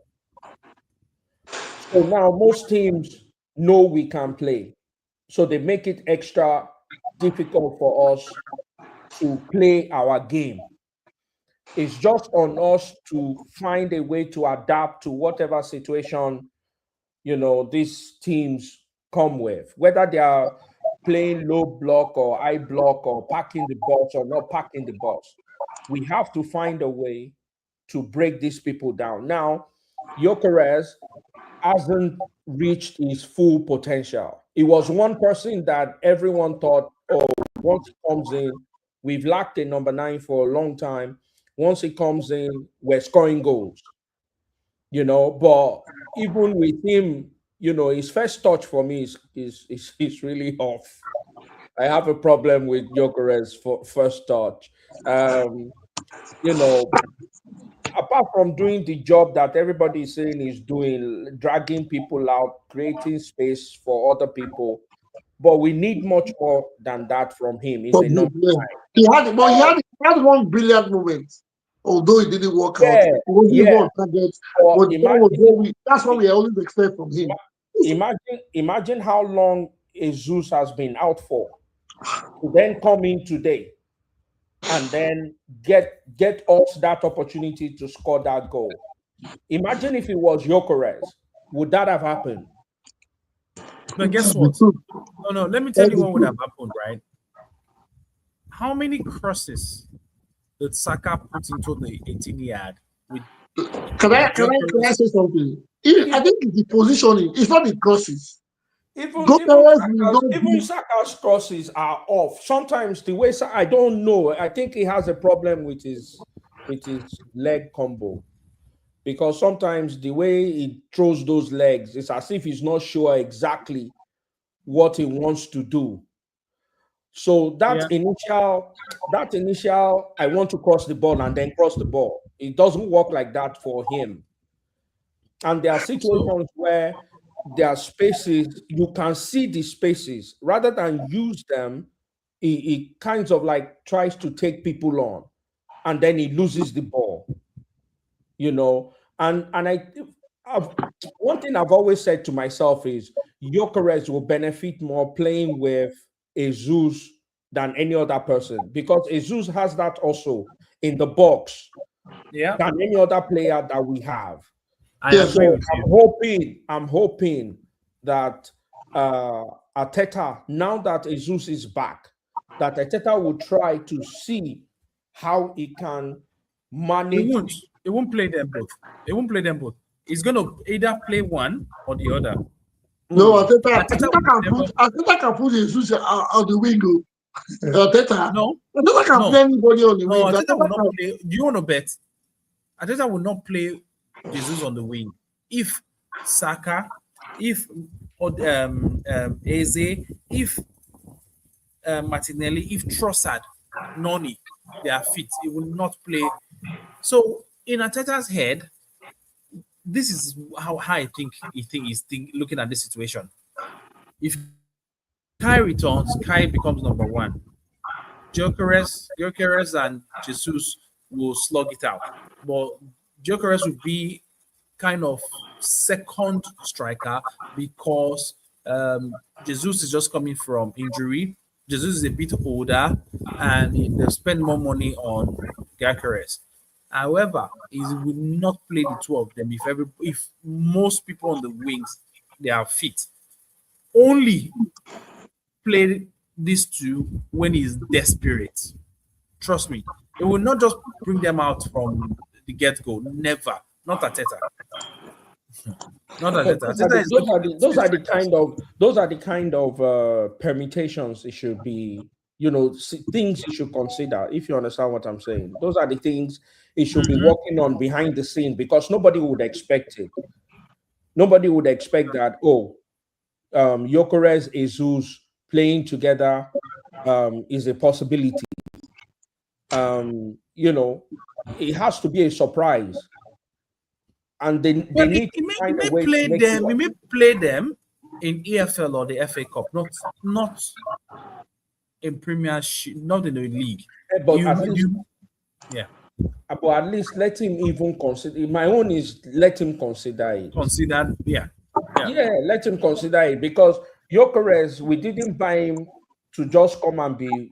So now most teams know we can play. So they make it extra difficult for us to play our game. It's just on us to find a way to adapt to whatever situation, these teams come with, whether they are playing low block or high block or packing the box or not packing the box. We have to find a way to break these people down. Now, Gyökeres hasn't reached his full potential. It was one person that everyone thought, oh, once he comes in, we've lacked a number 9 for a long time. Once he comes in, we're scoring goals. But even with him, his first touch for me is really off. I have a problem with Gyökeres for first touch. You know, Apart from doing the job that everybody is saying is doing, dragging people out, creating space for other people, but we need much more than that from him. He's a number Yeah. 9. He had one brilliant moment, although it didn't work out. Yeah, It wasn't yeah. one target, But but that's what we always expect from him. imagine how long Jesus has been out for, to then come in today and then get us that opportunity to score that goal. Imagine if it was Gyökeres, would that have happened? But guess what? No, let me tell you what would have happened, right? How many crosses did Saka put into the 18 yard? Can I say something? I think it's the positioning. It's not the crosses. Even Gyökeres Saka's crosses are off. Sometimes the way I don't know. I think he has a problem with his leg combo, because sometimes the way he throws those legs, it's as if he's not sure exactly what he wants to do. So that initial, I want to cross the ball and then cross the ball. It doesn't work like that for him. And there are situations where there are spaces, you can see the spaces. Rather than use them, he kind of like tries to take people on, and then he loses the ball. And one thing I've always said to myself is Gyökeres will benefit more playing with Jesus than any other person, because Jesus has that also in the box than any other player that we have. I agree with you. I'm hoping that Arteta, now that Jesus is back, that Arteta will try to see how he can manage. It won't play them both. He's going to either play one or the other. No, Arteta can put Jesus on the wing. Arteta can play anybody on the wing. Arteta will not play. Do you want to bet? Arteta will not play Jesus on the wing. If Saka, if Eze, if Martinelli, if Trossard, Noni, they are fit, he will not play. So in Arteta's head, this is how I think he's looking at this situation. If Kai returns, Kai becomes number 1. Gyökeres and Jesus will slug it out. But Gyökeres will be kind of second striker, because Jesus is just coming from injury. Jesus is a bit older, and they'll spend more money on Gyökeres. However, he will not play the two of them if most people on the wings, they are fit. Only play these two when he's desperate. Trust me. It will not just bring them out from the get-go. Never. Not Arteta. Not Arteta. Those are the kind of permutations it should be. Things you should consider, if you understand what I'm saying. Those are the things it should be working on behind the scene, because nobody would expect it. Nobody would expect that, Gyökeres, Jesus playing together is a possibility. It has to be a surprise. And they need to find a way to make it work. We may play them in EFL or the FA Cup, not in Premiership, not in the league. But You, at least, you yeah, but at least let him even consider. My own is let him consider it. consider, yeah. Yeah, let him consider it because Gyökeres, we didn't buy him to just come and be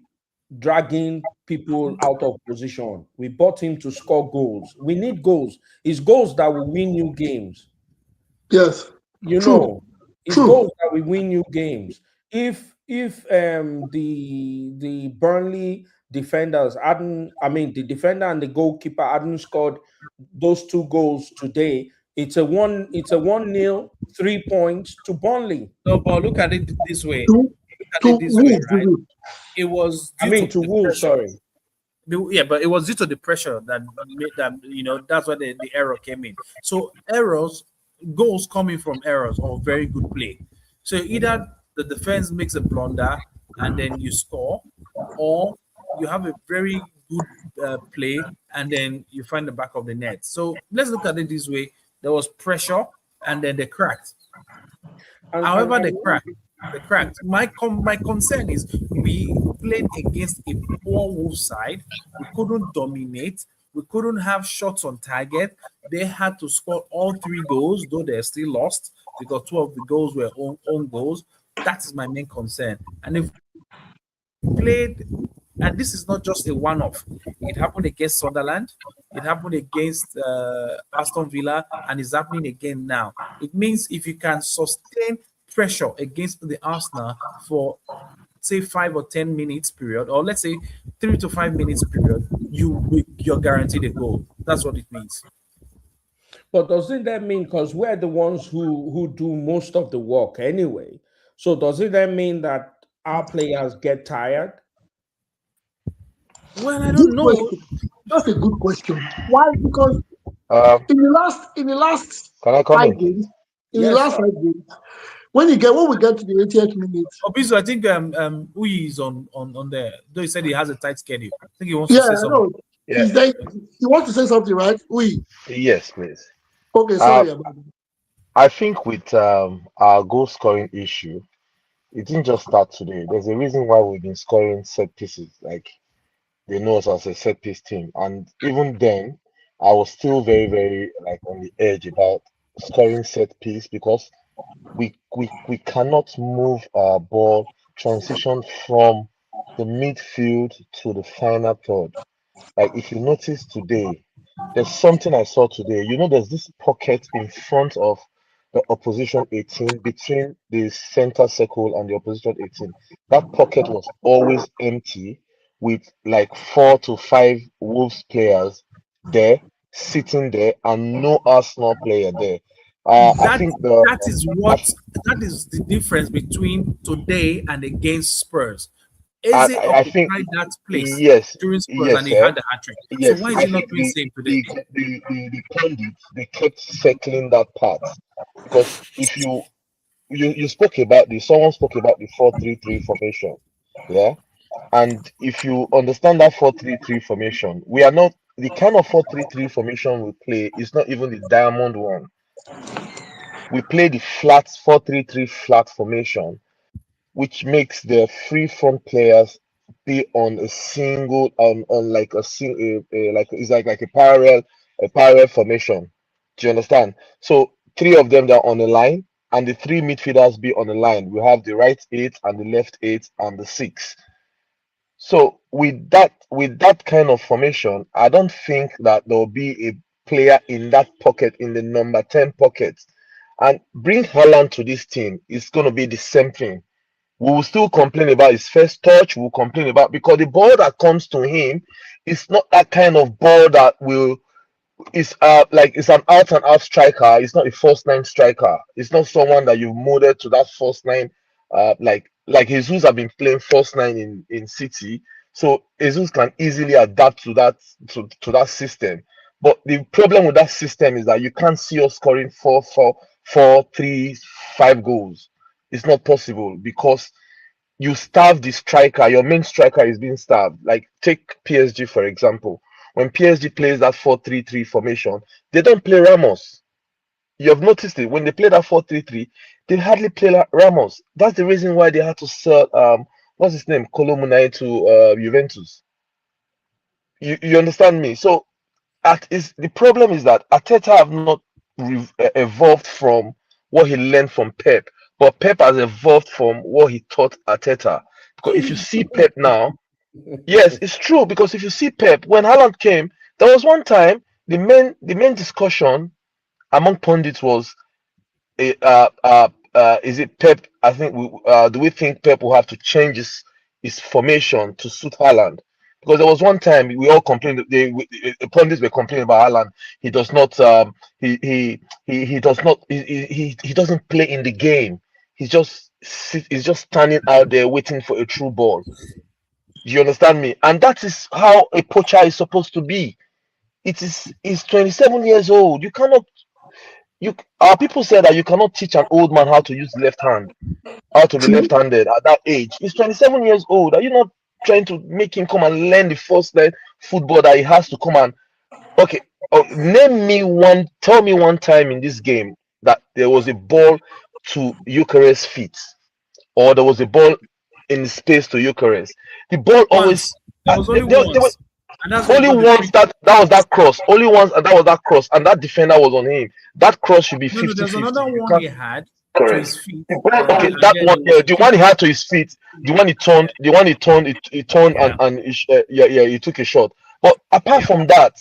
dragging people out of position. We bought him to score goals. We need goals. It's goals that will win you games. Yes. You True. know, it's True. goals that will win you games. If the Burnley defenders hadn't, I mean the defender and the goalkeeper hadn't scored those two goals today, it's a 1-0, 3 points to Burnley. No, but look at it this way. To Look at it this way, Wolves, right? It was I due mean to to the Wolves, pressure. sorry. Yeah, but it was due to the pressure that made that, that's where the error came in. So errors, goals coming from errors or very good play. So either the defense makes a blunder and then you score, or you have a very good play and then you find the back of the net. So let's look at it this way: there was pressure and then they cracked. However, And they cracked. They cracked. My concern is we played against a poor Wolves side. We couldn't dominate. We couldn't have shots on target. They had to score all three goals, though they're still lost because two of the goals were own goals. That is my main concern. And if played, and this is not just a one-off. It happened against Sunderland, it happened against Aston Villa, and it's happening again now. It means if you can sustain pressure against the Arsenal for say 5 or 10 minutes period, or let's say 3 to 5 minutes period, you're guaranteed a goal. That's what it means. but doesn't that mean because we're the ones who do most of the work anyway? So doesn't that mean that our players get tired? Well, I Good don't know. question. That's a good question. Why? Because Um, in the last can I come five in? games, in the Yes, last sir. 5 games, when we get to the 80th minute, Obiso, I think Uyi is on there. Though he said he has a tight schedule. I think he wants to yeah, say I something. know. Yeah. Is there? You want to say something, right? We. Yes, please. Okay, Uh, sorry about that. I think with our goal scoring issue, it didn't just start today. There's a reason why we've been scoring set pieces. Like they know us as a set piece team, and even then, I was still very, very like on the edge about scoring set piece because we cannot move our ball transition from the midfield to the final third. Like if you notice today, there's something I saw today. There's this pocket in front of the opposition 18 between the center circle and the opposition 18. That pocket was always empty with like 4 to 5 Wolves players there, sitting there, and no Arsenal player there. I That think the that is I, what that is the difference between today and against Spurs. I, Eze I I think occupied that place yes, during Spurs and yes, he eh? had the hat trick. So Yes, why is I he not think doing same today? the pundits they kept circling that part because if you spoke about this, someone spoke about the 4-3-3 formation, yeah, and if you understand that 4-3-3 formation, we are not the kind of 4-3-3 formation we play is not even the diamond one. We play the flat 4-3-3 flat formation, which makes the free front players be on a single on like a single like it's like a parallel formation. Do you understand? So three of them are on the line, and the three midfielders be on the line. We have the right eight and the left eight and the six. So with that kind of formation, I don't think that there will be a player in that pocket in the number 10 pocket. And bring Haaland to this team, it's going to be the same thing. We will still complain about his first touch. We'll complain about because the ball that comes to him is not that kind of ball that will is like it's an out and out striker. It's not a first nine striker. It's not someone that you've molded to that first nine. Like Jesus have been playing first nine in City, so Jesus can easily adapt to that system. But the problem with that system is that you can't see us scoring 4-4-4-3-5 goals. It's not possible because you starve the striker, your main striker is being starved. Like take PSG for example. When PSG plays that 4-3-3 formation, they don't play Ramos. you have noticed it when they play that 4-3-3, they hardly play like Ramos. That's the reason why they had to sell what's his name, Colomboigny to Juventus. You understand me? So the problem is that Arteta have not evolved from what he learned from Pep, but Pep has evolved from what he taught Arteta. Because if you see Pep now, yes, it's true. Because if you see Pep, when Haaland came, there was one time the main discussion among pundits was, is it Pep? I think do we think Pep will have to change his formation to suit Haaland? Because there was one time we all complained. The pundits were complaining about Haaland. He does not. He does not. He doesn't play in the game. He's just standing out there waiting for a true ball. Do you understand me? And that is how a poacher is supposed to be. He's 27 years old. You cannot. Our people say that you cannot teach an old man how to use the left hand, how to be left-handed at that age. He's 27 years old. Are you not trying to make him come and learn the first line football that he has to come and okay? Tell me one time in this game that there was a ball to Eucharist's feet, or there was a ball in space to Eucharist. The ball always There was only there once. was And that's only once that was that cross. Only once and that was that cross, and that defender was on him. That cross should be No, no, 50-50. there's another You one can't. he had to Correct. his feet. Okay, that Again, one, it was the one he had to his feet, he turned yeah. and he took a shot. But apart from that,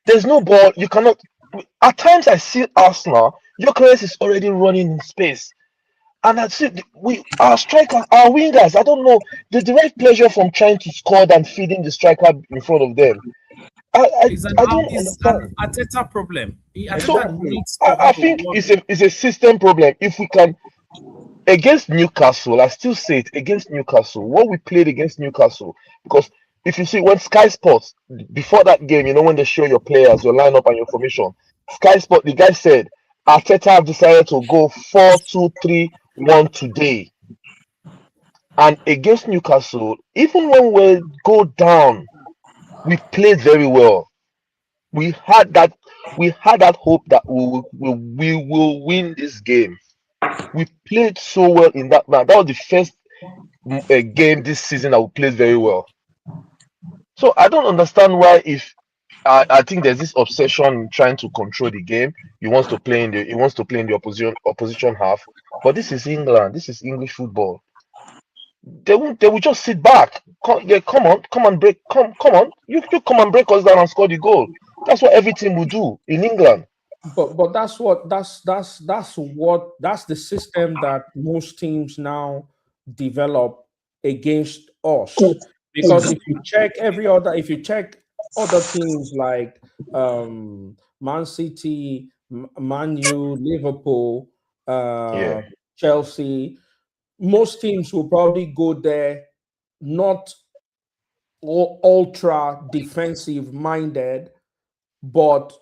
there's no ball. You cannot. At times, I see Arsenal. Gyökeres is already running in space, and I see our strikers, our wingers. I don't know. They derive pleasure from trying to score than feeding the striker in front of them. It's an I don't understand. Arteta problem. So Arteta needs I someone to think work. it's a system problem. If we can against Newcastle, I still say it against Newcastle. What we played against Newcastle, because if you see when Sky Sports before that game, you know when they show your players, your lineup, and your formation, Sky Sport, the guy said Arteta have decided to go 4-2-3-1 today, and against Newcastle, even when we go down, we played very well. We had that hope that we will win this game. We played so well in that man. That was the first game this season that we played very well. So I don't understand why if I think there's this obsession in trying to control the game. He wants to play in the opposition half. But this is England. This is English football. They will just sit back. Come on, you come and break us down and score the goal. That's what every team will do in England. But that's the system that most teams now develop against us. Because if you check other teams like Man City, Man U, Liverpool, Chelsea, most teams will probably go there not ultra defensive minded, but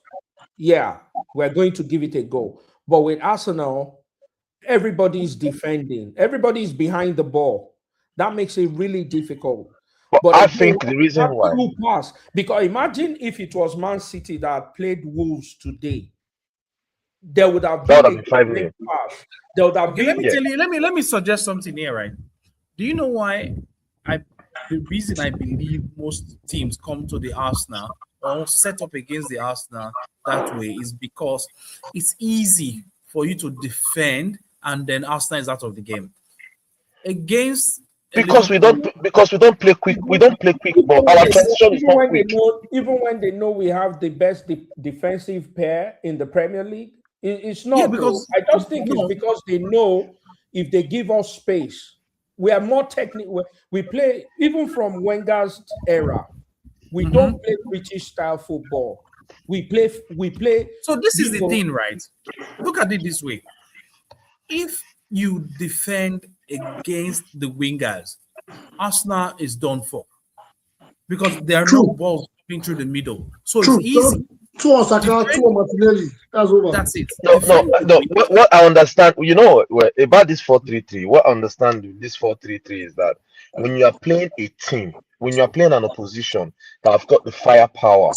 yeah, we're going to give it a go. But with Arsenal, everybody's defending, everybody's behind the ball. That makes it really difficult. But I think the reason why, pass, because imagine if it was Man City that played Wolves today, there would have been a 5-0 pass. There would have been. Let me tell you. Let me suggest something here, right? Do you know why? The reason I believe most teams come to the Arsenal or set up against the Arsenal that way is because it's easy for you to defend, and then Arsenal is out of the game. Against because we don't play quick. We don't play quick ball. Our transition is not quick. Even when they know we have the best defensive pair in the Premier League, it's not. Yeah, because I just think it's because they know if they give us space, we are more technical. We play even from Wenger's era. We don't play British style football. We play. So this is the thing, right? Look at it this way: if you defend against the wingers, Arsenal is done for because there are no balls coming through the middle. So it's easy. Two on Saka, two on Martinelli. That's over. That's it. No. What I understand, about this 4-3-3. What I understand with this 4-3-3 is that when you are playing a team, when you are playing an opposition that have got the firepower,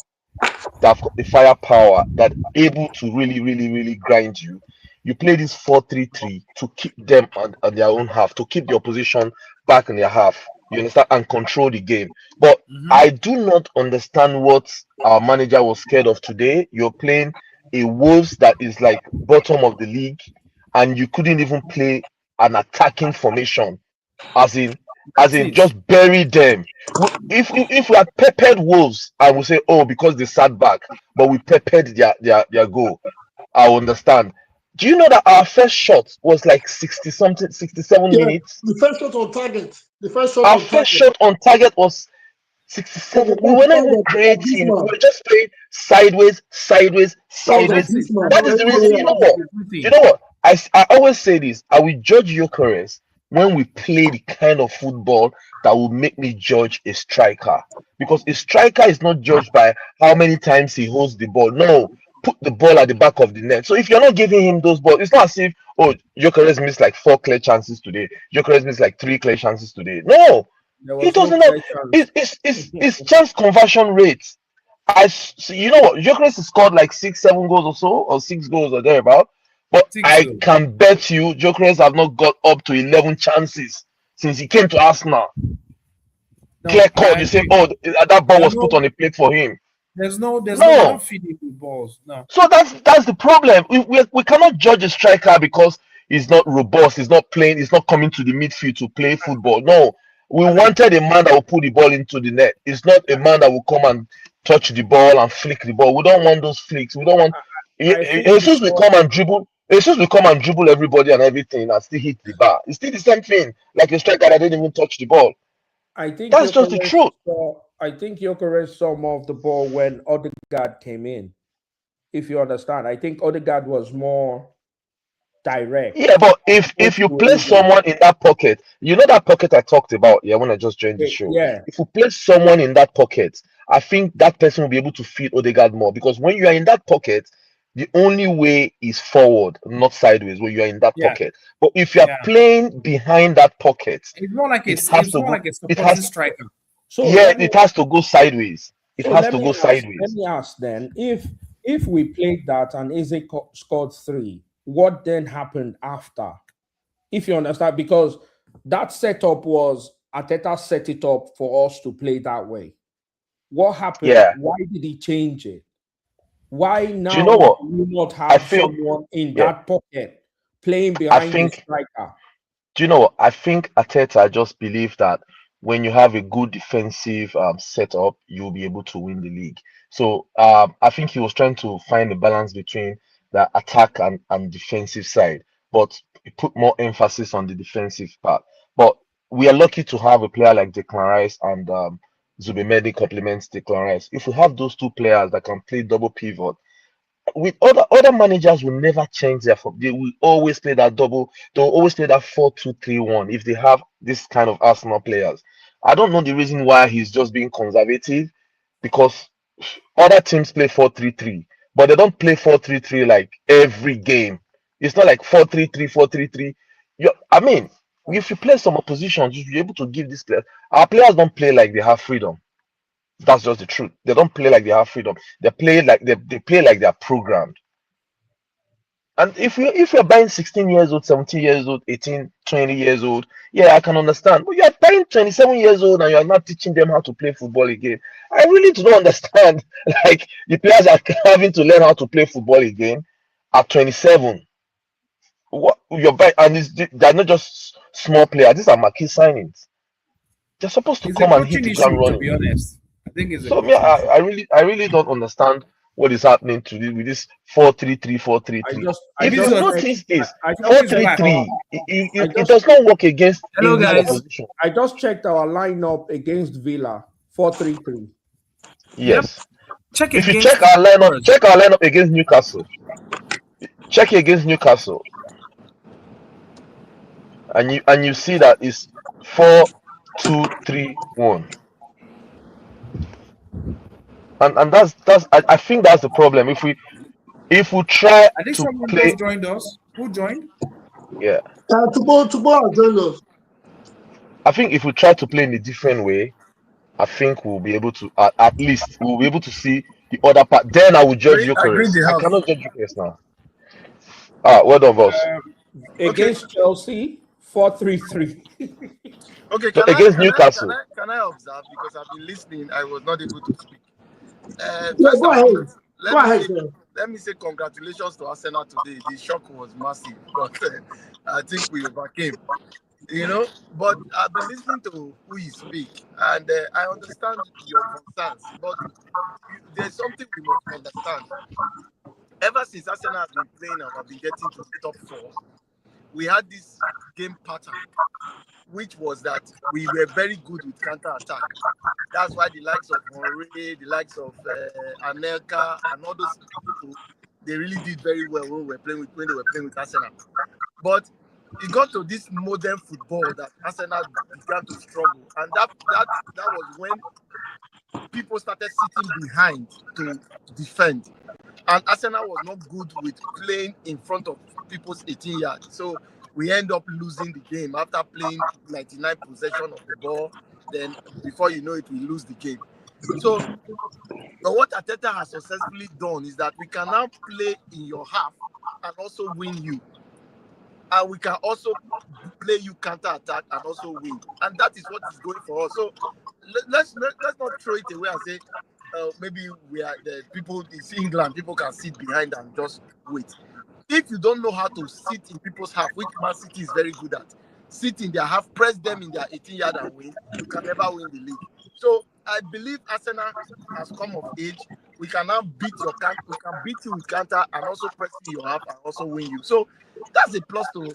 that able to really, really, really grind you, you play this 4-3-3 to keep them on their own half, to keep the opposition back in their half. You understand? And control the game. But I do not understand what our manager was scared of today. You're playing a Wolves that is like bottom of the league, and you couldn't even play an attacking formation, as in just bury them. If we had peppered Wolves, I would say, oh, because they sat back, but we peppered their goal. I understand. Do you know that our first shot was like 60 something, 67 minutes? The first shot on target. Our first shot on target was 67. We were not even creating. We were just playing sideways. That is the reason. You know what? I always say this. I will judge Gyökeres when we play the kind of football that will make me judge a striker. Because a striker is not judged by how many times he holds the ball. No, put the ball at the back of the net. So if you're not giving him those balls, it's not as if, oh, Gyökeres missed like 4 clear chances today. Gyökeres missed like 3 clear chances today. No, he doesn't have. It's chance conversion rate. You know what? Gyökeres has scored like 6-7 goals or so, or 6 goals or thereabout. But I can bet you Gyökeres have not got up to 11 chances since he came to Arsenal. Clear cut. You say, oh, that ball was put on a plate for him. There's no feeding with balls. No. So that's the problem. We cannot judge a striker because he's not robust. He's not playing. He's not coming to the midfield to play football. No, we wanted a man that will put the ball into the net. It's not a man that will come and touch the ball and flick the ball. We don't want those flicks. We don't want. Jesus will come and dribble. Jesus will come and dribble everybody and everything and still hit the bar. It's still the same thing. Like a striker that didn't even touch the ball. I think that's just the truth. I think Gyökeres saw more of the ball when Odegaard came in. If you understand, I think Odegaard was more direct. Yeah, but if you place someone in that pocket, you know that pocket I talked about, when I just joined the show. Yeah. If you place someone in that pocket, I think that person will be able to feed Odegaard more, because when you are in that pocket, the only way is forward, not sideways, when you are in that pocket. But if you are playing behind that pocket, it's more like a supporting striker. So it has to go sideways. It has to go sideways. Let me ask then, if we played that and Eze scored 3, what then happened after? If you understand, because that setup was Arteta set it up for us to play that way. What happened? Yeah. Why did he change it? Why now? Do you know what? Do we not have someone in that pocket playing behind the striker? Do you know what? I think Arteta just believed that when you have a good defensive setup, you'll be able to win the league. So I think he was trying to find a balance between the attack and defensive side, but he put more emphasis on the defensive part. But we are lucky to have a player like Declan Rice, and Zubimendi complements Declan Rice. If we have those 2 players that can play double pivot, with other managers will never change their form. They will always play that double. They'll always play that 4-2-3-1 if they have this kind of Arsenal players. I don't know the reason why he's just being conservative, because other teams play 4-3-3, but they don't play 4-3-3 like every game. It's not like 4-3-3, 4-3-3. I mean, if you play some oppositions, you'll be able to give this player. Our players don't play like they have freedom. That's just the truth. They don't play like they have freedom. They play like they play like they're programmed. And if you're buying 16 years old, 17 years old, 18, 20 years old, I can understand. But you're buying 27 years old and you're not teaching them how to play football again. I really do not understand. Like, the players are having to learn how to play football again at 27. What you're buying, and they're not just small players. These are marquee signings. They're supposed to come and hit the ground running. To be honest, I think it's so. I really don't understand what is happening to this with this 4-3-3, 4-3-3. If you notice this 4-3-3, it does not work against English opposition. I just checked our lineup against Villa, 4-3-3. Yes. Yep. If you check our lineup against Newcastle. Check it against Newcastle. And you see that it's 4-2-3-1. And that's I think that's the problem. If we try I think to someone play, just joined us. Who joined? Yeah. Tomorrow join us. I think if we try to play in a different way, I think we'll be able to at least we'll be able to see the other part. Then I will judge Gyökeres. I cannot judge Gyökeres now. Well done, boss. Against Chelsea, 4-3-3. Okay, No, against Newcastle. can I observe, because I've been listening, I was not able to speak. Yeah, First go and ahead. foremost, Go ahead, sir. let me say congratulations to Arsenal today. The shock was massive, but I think we overcame. You know, but I've been listening to who you speak, and I understand your concerns. But there's something we must understand. Ever since Arsenal has been playing and have been getting to the top four, we had this game pattern, which was that we were very good with counter attack. That's why the likes of Henry, the likes of Anelka, and all those people, they really did very well when they were playing with Arsenal. But it got to this modern football that Arsenal began to struggle, and that was when people started sitting behind to defend, and Arsenal was not good with playing in front of people's 18 yards. So we end up losing the game after playing 99 possession of the ball. Then before you know it, we lose the game. So but what Ateta has successfully done is that we can now play in your half and also win you. And we can also play you counter attack and also win. And that is what is going for us. So let's not throw it away and say maybe we are the people. It's England. People can sit behind and just wait. If you don't know how to sit in people's half, which Man City is very good at, sit in their half, press them in their 18-yard and win, you can never win the league. So I believe Arsenal has come of age. We can now beat your counter. We can beat you with counter and also press you your half and also win you. So that's a plus to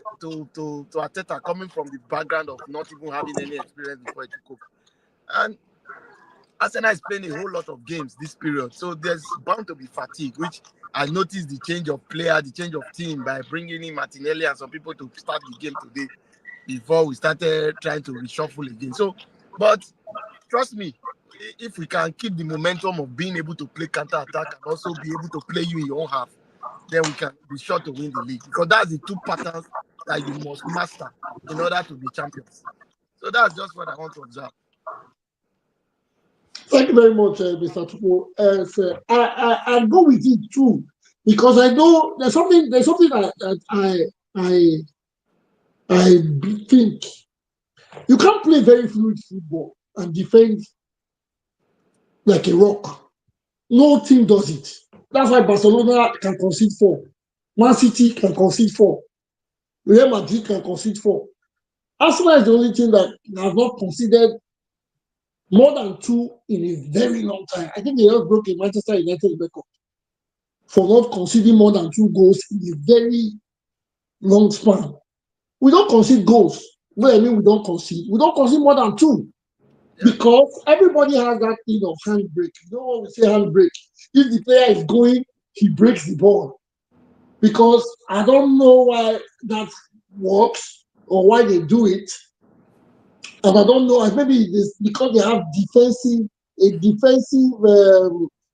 Arteta, coming from the background of not even having any experience before he took over. And Arsenal is playing a whole lot of games this period, so there's bound to be fatigue, which I noticed the change of player, the change of team by bringing in Martinelli and some people to start the game today before we started trying to reshuffle again. So, but trust me, if we can keep the momentum of being able to play counter attack and also be able to play you in your own half, then we can be sure to win the league, because that's the two patterns that you must master in order to be champions. So that's just what I want to observe. Thank you very much, Mr. Tupo. Sir, I go with it too, because I know there's something that I think you can't play very fluid football and defend like a rock. No team does it. That's why Barcelona can concede 4. Man City can concede 4. Real Madrid can concede 4. Arsenal is the only team that has not conceded more than 2 in a very long time. I think they just broke a Manchester United record for not conceding more than 2 goals in a very long span. We don't concede goals. What I mean, we don't concede more than 2. Because everybody has that thing of handbrake. You know what we say, handbrake. If the player is going, he breaks the ball. Because I don't know why that works or why they do it. And I don't know, maybe it's because they have a defensive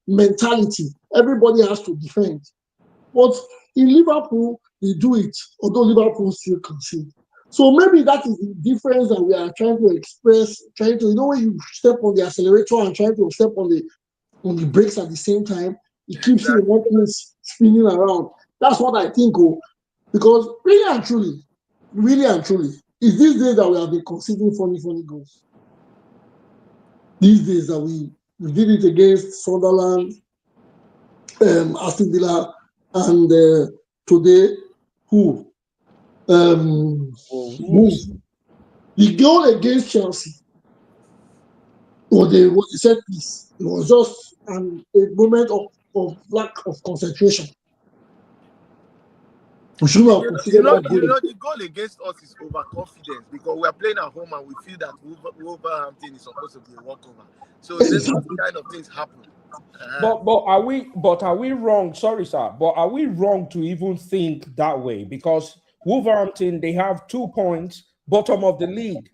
mentality. Everybody has to defend. But in Liverpool, they do it, although Liverpool still concede. So maybe that is the difference that we are trying to express, when you step on the accelerator and trying to step on the brakes at the same time, it keeps you in one place spinning around. That's what I think, because really and truly, it's these days that we have been conceding funny goals. These days that we did it against Sunderland, Aston Villa, and today, who? Wolves. The goal against Chelsea was a set piece. It was just a moment of lack of concentration. We should have considered that goal. The goal against us is overconfidence, because we are playing at home and we feel that Wolverhampton is supposed to be a walkover. So these kind of things happen. But are we wrong? Sorry, sir. But are we wrong to even think that way? Because Wolverhampton, they have 2 points, bottom of the league.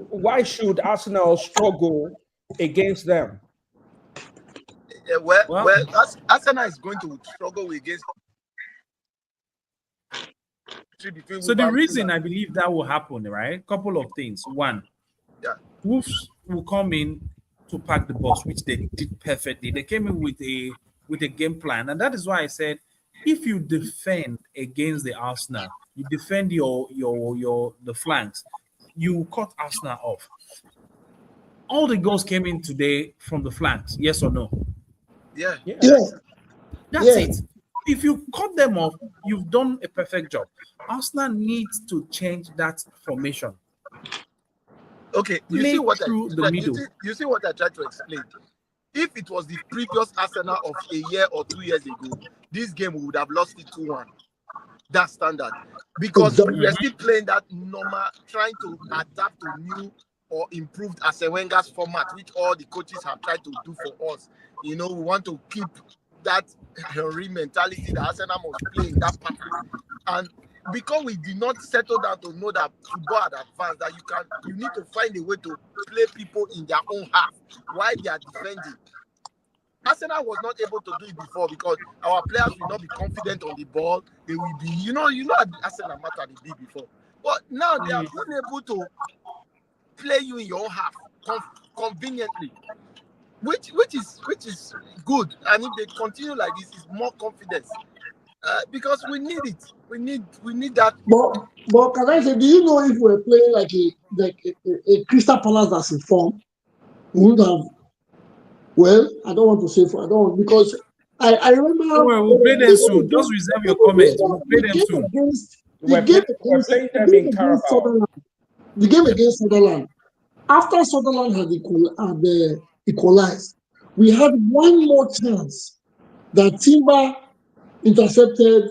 Why should Arsenal struggle against them? Arsenal is going to struggle against. So the reason I believe that will happen, right? Couple of things. One, Wolves will come in to pack the bus, which they did perfectly. They came in with a game plan, and that is why I said if you defend against the Arsenal, you defend your the flanks, you cut Arsenal off. All the goals came in today from the flanks, yes or no? Yeah. Yeah. Yeah, That's yeah. it. If you cut them off, you've done a perfect job. Arsenal needs to change that formation. Okay, you see Play what through the middle. you see what I tried to explain. If it was the previous Arsenal of a year or 2 years ago, this game we would have lost it 2-1. That's standard. Because we were still playing that normal, trying to adapt to new or improved Arsene Wenger's format, which all the coaches have tried to do for us. You know, we want to keep that Henry mentality that Arsenal must play in that pattern. And because we did not settle down to know that football had advanced, that you need to find a way to play people in their own half while they are defending. Arsenal was not able to do it before because our players will not be confident on the ball. They will be, at Arsenal matter they did before. But now they are being able to play you in your own half conveniently, which is good. And if they continue like this, it's more confidence because we need it. We need that. But can I say, do you know if we're playing like a Crystal Palace that's in form, we would have. Well, I don't want to say for I don't want, because I remember We'll play them soon. Just reserve your comments. We'll play them soon. We're playing them in Carabao. Sunderland, the game against Sunderland. After Sunderland had equalized, we had one more chance that Timber intercepted.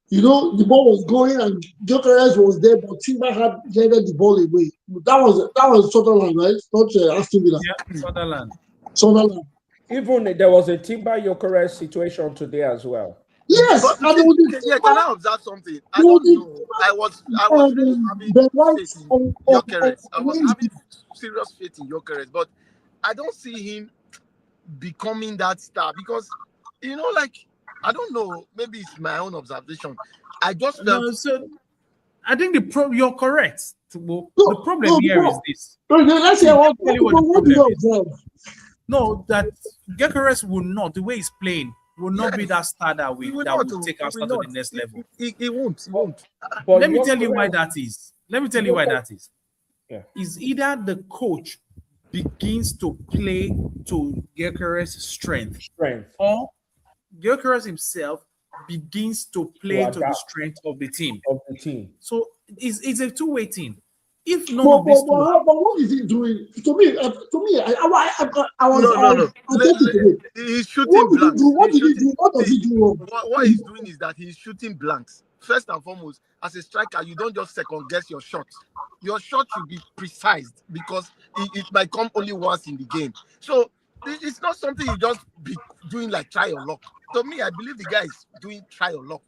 You know, the ball was going and Gyökeres was there, but Timber had headed the ball away. That was Sunderland, right? Not Aston Villa. Yeah, Sunderland. Sunderland. Even there was a Timber Gyökeres situation today as well. Yes, But and can I observe something? I don't know. I was really having faith in Gyökeres. I was having serious faith in Gyökeres, but I don't see him becoming that star because, I don't know. Maybe it's my own observation. I just felt. No, so I think you're correct. The problem here is this. Let's hear what you observe. No, that Gyökeres will not. The way he's playing will not be that star that will take us to the next level. He won't. He won't. But let me tell you why that is. Yeah. Is either the coach begins to play to Gyökeres' strength, or Gyökeres himself begins to play to the strength of the team. So it's a two-way thing. If none of these two, but what is he doing? To me, I was. No. He's shooting blanks. What did he do? What does he do wrong? What he's doing is that he's shooting blanks. First and foremost, as a striker, you don't just second guess your shot. Your shot should be precise because it might come only once in the game. So it's not something you just be doing like try your luck. To me, I believe the guy is doing try your luck.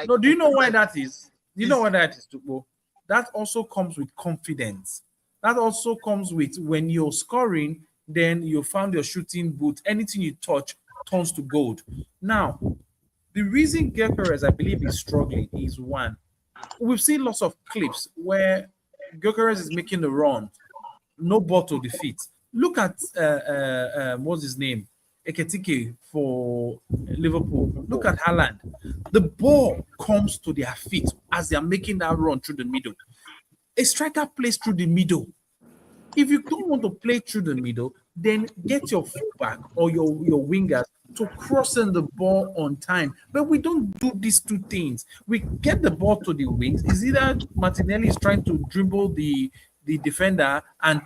No, do you know why that is? Do you know why that is, Tupo? That also comes with confidence. That also comes with when you're scoring, then you found your shooting boot. Anything you touch turns to gold. Now, the reason Gyökeres, I believe, is struggling is one. We've seen lots of clips where Gyökeres is making the run, no ball to the feet. Look at what's his name? Ekitike for Liverpool. Look at Haaland. The ball comes to their feet as they are making that run through the middle. A striker plays through the middle. If you don't want to play through the middle, then get your fullback or your wingers to cross in the ball on time. But we don't do these two things. We get the ball to the wings. Is either Martinelli is trying to dribble the defender and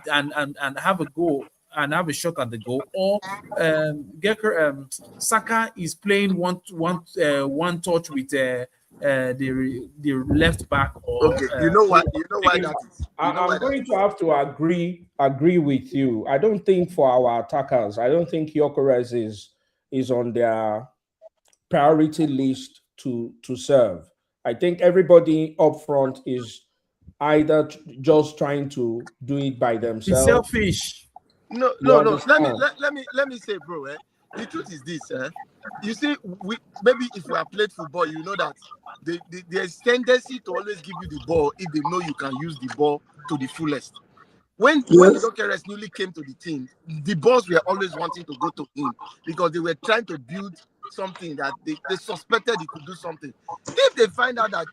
have a goal and have a shot at the goal, or Saka is playing one touch with the left back. Or okay, you know why that is. I'm going to have to agree with you. I don't think for our attackers, I don't think Gyökeres is on their priority list to serve. I think everybody up front is either just trying to do it by themselves. It's selfish. No. Let me say, bro. The truth is this. You see, maybe if we have played football, you know that there's tendency to always give you the ball if they know you can use the ball to the fullest. When Gyökeres newly came to the team, the balls were always wanting to go to him because they were trying to build something that they suspected he could do something. If they find out that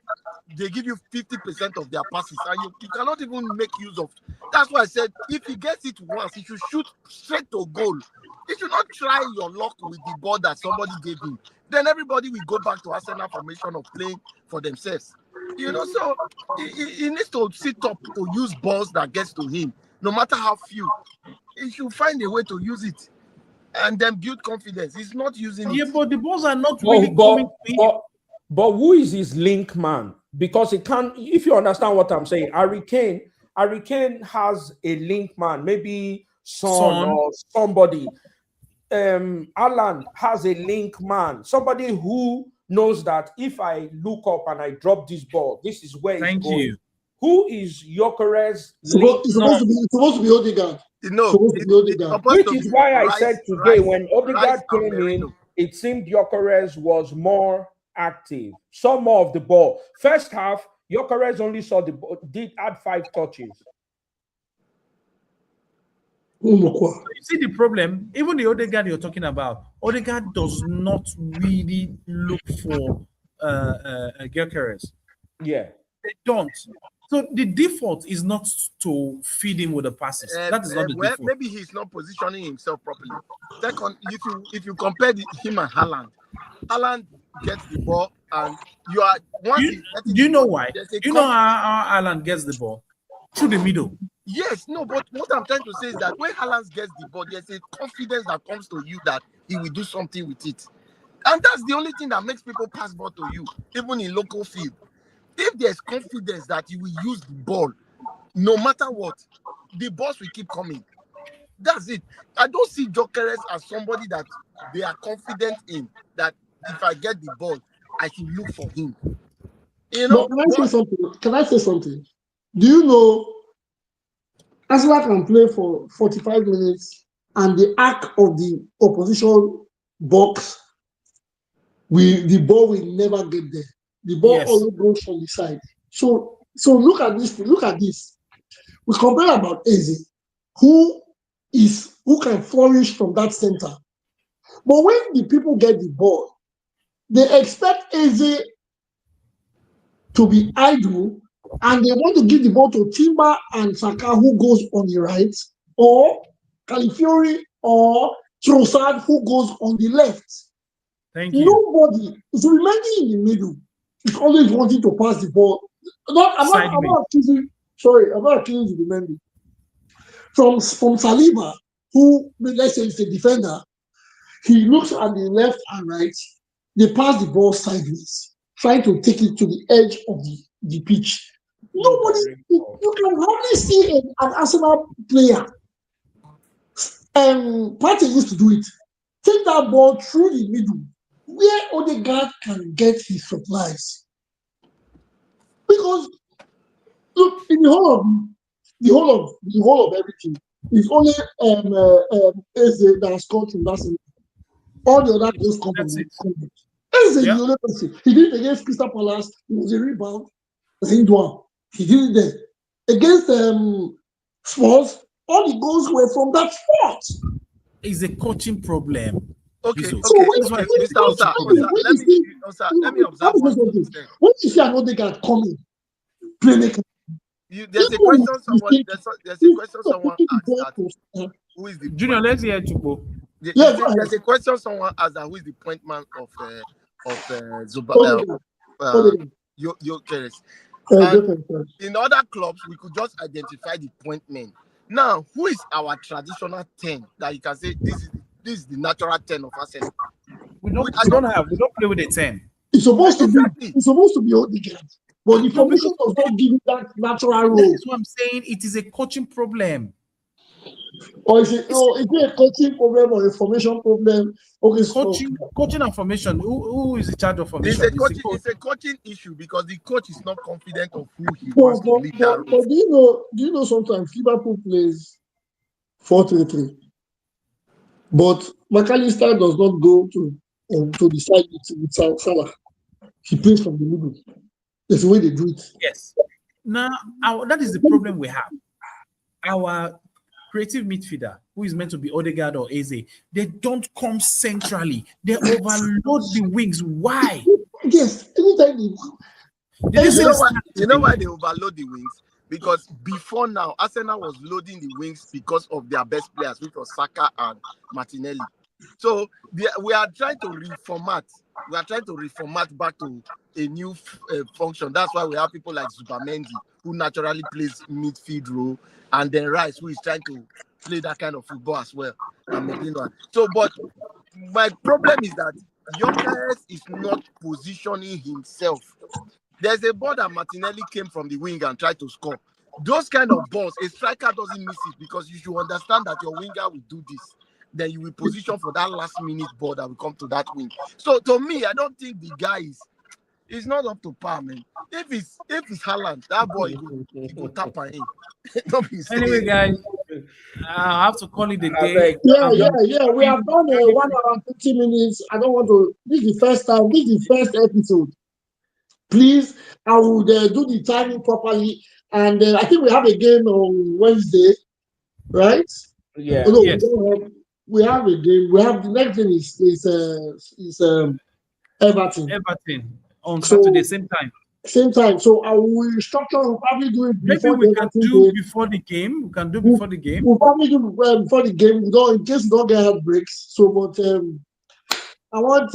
they give you 50% of their passes and you cannot even make use of, that's why I said if he gets it once, he should shoot straight to goal. He should not try your luck with the ball that somebody gave him. Then everybody will go back to Arsenal formation of playing for themselves. So he needs to sit up to use balls that gets to him, no matter how few. He should find a way to use it and then build confidence. He's not using Yeah, it. but the balls are not But, really coming to him. but who is his link man? Because it can't, if you understand what I'm saying, Harry Kane has a link man, maybe Son or somebody. Alan has a link man, somebody who knows that if I look up and I drop this ball, this is where it's going. You. Who is Yokere's link? It's supposed to be Odegaard. Which is why I said today when Odegaard came in, Merino. it seemed Yokeres was more active, saw more of the ball. First half, Yokeres only saw the ball, had 5 touches. You see the problem, even the Odegaard you're talking about, Odegaard does not really look for Gyökeres. Yeah. They don't. So the default is not to feed him with the passes. That is not the default. Maybe he's not positioning himself properly. Second, if you compare him and Haaland gets the ball and you are Do you know why? Do you know how Haaland gets the ball? Through the middle. Yes, no, but what I'm trying to say is that when Haaland gets the ball, there's a confidence that comes to you that he will do something with it. And that's the only thing that makes people pass ball to you, even in local field. If there's confidence that you will use the ball, no matter what, the balls will keep coming. That's it. I don't see Gyökeres as somebody that they are confident in, that if I get the ball, I should look for him. But can I say something? Do you know Arsenal can play for 45 minutes and the arc of the opposition box, the ball will never get there. The ball always goes from the side. So look at this. We compare about Eze, who can flourish from that center. But when the people get the ball, they expect Eze to be idle, and they want to give the ball to Timber and Saka, who goes on the right, or Calafiori or Trossard, who goes on the left. Thank you. Nobody is remaining in the middle. It's always wanting to pass the ball. I'm not accusing the Mendy. From Saliba, who, let's say, is a defender, he looks at the left and right. They pass the ball sideways, trying to take it to the edge of the pitch. Nobody, you can hardly see an Arsenal player. Partey used to do it. Take that ball through the middle, where Odegaard can get his supplies. Because look, in the whole of everything, it's only Eze that has scored from that center. All the other goals come from the Eze is the only person. He did it against Crystal Palace. It was a rebound. He did it there. Against Spurs, all the goals were from that spot. It's a coaching problem. Okay, So Mr. Osa, let me observe one thing. When you see an Odegaard coming, playmaker. There's a question someone asked that who is the Junior, let's hear Chupo. There's a question someone asked that who is the point man of Gyökeres. In other clubs, we could just identify the point men. Now, who is our traditional 10 that you can say this is the natural 10 of Arsenal? We don't play with a 10. It's supposed to be Odegaard. But the formation does not give you that natural role. That's what I'm saying. It is a coaching problem. Or is it a coaching problem or a formation problem? Okay, coaching and formation. Who is in charge of formation? It's a coaching issue because the coach is not confident of who he wants to lead that role. But do you know sometimes Liverpool plays 4-3-3, but McAllister does not go to the side with Salah. He plays from the middle. That's the way they do it. Yes. Now, that is the problem we have. Our creative midfielder who is meant to be Odegaard or Eze, they don't come centrally. They overload the wings. Why? Yes, anytime they Did you see You know the why? start You know today? why they overload the wings? Because before now, Arsenal was loading the wings because of their best players, which was Saka and Martinelli. So we are trying to reformat. We are trying to reformat back to a new function. That's why we have people like Zubamendi, who naturally plays midfield role, and then Rice, who is trying to play that kind of football as well, and Medina. So, but my problem is that Gyökeres is not positioning himself. There's a ball that Martinelli came from the wing and tried to score. Those kind of balls, a striker doesn't miss it because you should understand that your winger will do this. Then you will position for that last minute ball that will come to that wing. So to me, I don't think the guy is not up to par, man. If it's Haaland, that boy he go tap on him. Don't be Anyway, saying. guys, I have to call it a I day. beg. Yeah. We have done 1 hour and 50 minutes. I don't want to. This is the first time. This is the first episode. Please, I will do the timing properly. And I think we have a game on Wednesday, right? Yeah. Oh, no, Yes. we have a game. We have the next game is Everton. Everton on So Saturday, same time. same time. So I will structure. We'll probably do it Maybe before we the can Everton do game. before the game. We can do We'll, before the game. we'll probably do before the game. We don't, in case we don't get heartbreaks. So, but I want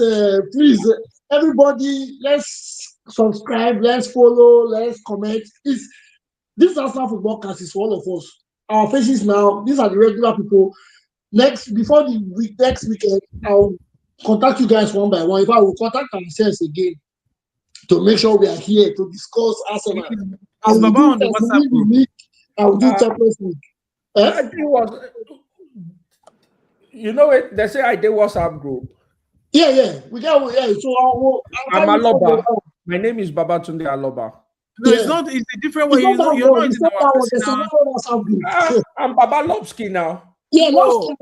please everybody, let's subscribe, let's follow, let's comment. This Arsenal Football Cast is for all of us. Our faces now. These are the regular people. Next weekend, I'll contact you guys one by one. If I will contact ourselves again to make sure we are here to discuss Arsenal. I Is will Baba do on the as we WhatsApp win the group? league. I will do Champions League. I think was, you know it. They say I did WhatsApp group. Yeah. We got So I'll I'm tell you Aloba. something. My name is Babatunde Aloba. No, it's Yeah. not. It's a different It's way. not that You're one. not It's in not our that one. There's personal. another WhatsApp group. I'm Baba Lobski now. Yeah, last No. time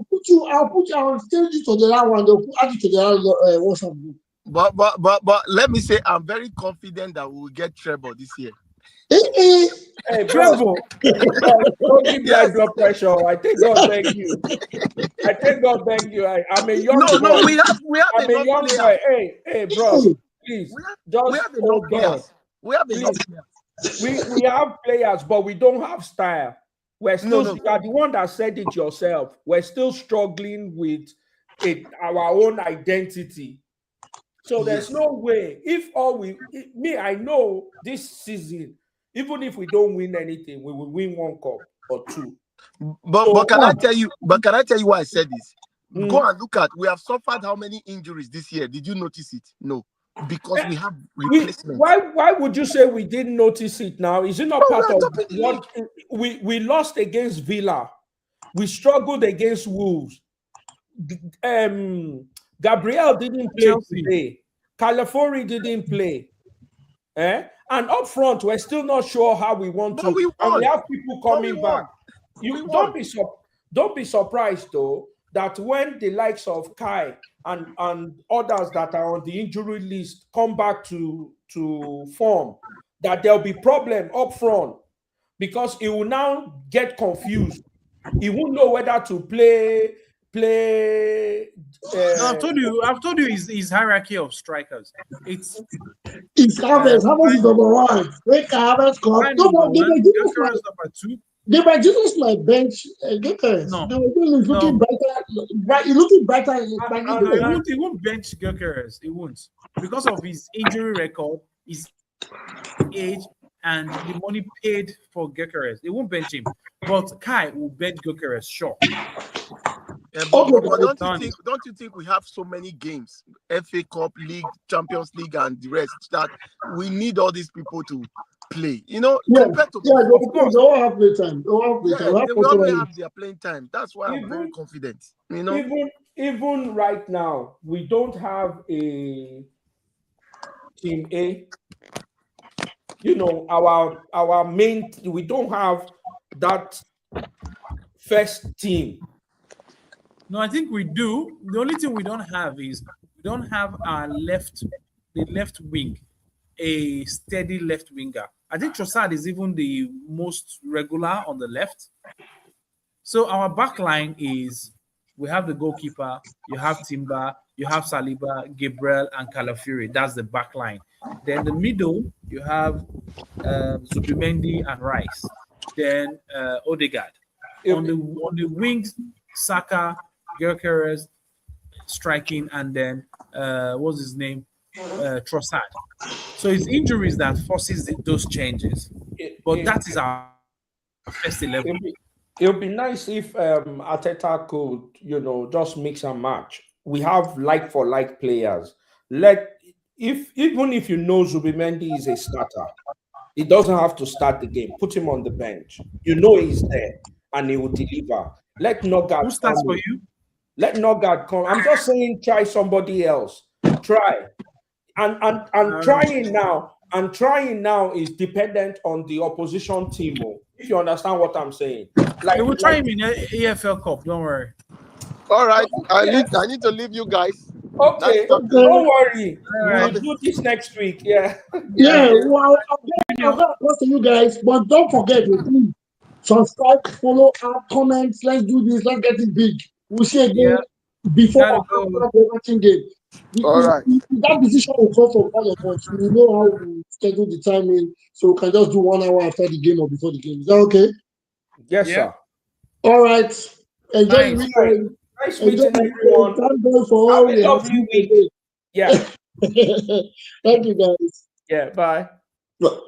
I'll change you to the other one. They'll add you to the other WhatsApp group. But let me say I'm very confident that we will get treble this year. Eh. Hey, bro, Tremble. don't give me high Yes. blood pressure. I think God thank you. I think God thank you. I'm a young No, boy. we have I'm a enough young players. boy. Hey, bro, please We just have enough hold on. players. We have enough Please. players. We have players, but we don't have style. We're still No. you are the one that said it yourself. We're still struggling with our own identity. So there's no way. I know this season, even if we don't win anything, we will win one cup or two. But can I tell you? But can I tell you why I said this? Mm. Go and look at. We have suffered how many injuries this year? Did you notice it? No, because we have replacements. Why would you say we didn't notice it now? Is it not No, part we are of topping the what we lost against Villa? We struggled against Wolves. Gabriel didn't play Chelsea. today. Calafori didn't play. And up front, we're still not sure how we want But to. we And we won. have people coming back. You don't be surprised though that when the likes of Kai and others that are on the injury list come back to form, that there'll be problem up front because he will now get confused. He won't know whether to play. No, I've told you his hierarchy of strikers. It's Harvest. Harvest is number one. Wake Harvest come. Kai No, number but one, Gyökeres number two. they were just like bench Gyökeres. No. They were just looking brighter. Looking brighter. No, he won't bench Gyökeres. He won't because of his injury record, his age, and the money paid for Gyökeres. He won't bench him, but Kai will bench Gyökeres, sure. Yeah, but don't done. you think we have so many games, FA Cup, League, Champions League, and the rest that we need all these people to play? You know, compared to they before. all have playtime. They all have playtime. Yeah, they will always have their playing time. That's why I'm very confident. You know, even right now, we don't have a team A. You know, our main. We don't have that first team. No, I think we do. The only thing we don't have is we don't have the left wing, a steady left winger. I think Trossard is even the most regular on the left. So our back line is we have the goalkeeper, you have Timber, you have Saliba, Gabriel, and Calafiori. That's the back line. Then the middle, you have Zubimendi and Rice. Then Odegaard. It'll On the wings, Saka, Gyökeres striking, and then what's his name? Trossard. So it's injuries that forces those changes. But that is our first 11. It'll be nice if Arteta could, just mix and match. We have like for like players. Even if you know Zubimendi is a starter, he doesn't have to start the game. Put him on the bench. You know he's there and he will deliver. Let Nogard Who starts come for in. you? Let Nogard come. I'm just saying try somebody else. Try. And trying now is dependent on the opposition team. If you understand what I'm saying. They will try him in AFL Cup, don't worry. All right, I need to leave you guys. Okay, That's don't worry. Alright. We'll do this next week. Yeah. Yeah, well, I'll get across to you guys, but don't forget, please subscribe, follow, add comments. Let's do this. Let's get it big. We'll see again Yeah. before Gotta or go. after the watching game. All right. That decision will come from all of us. We know how we schedule the timing, so we can just do 1 hour after the game or before the game. Is that okay? Yes, Yeah. sir. All right. Enjoy the Nice. weekend. Nice Enjoy meeting the everyone. weekend. Thank God for all Have a we have lovely seen week. today. Yeah. Thank you, guys. Yeah. Bye. Well,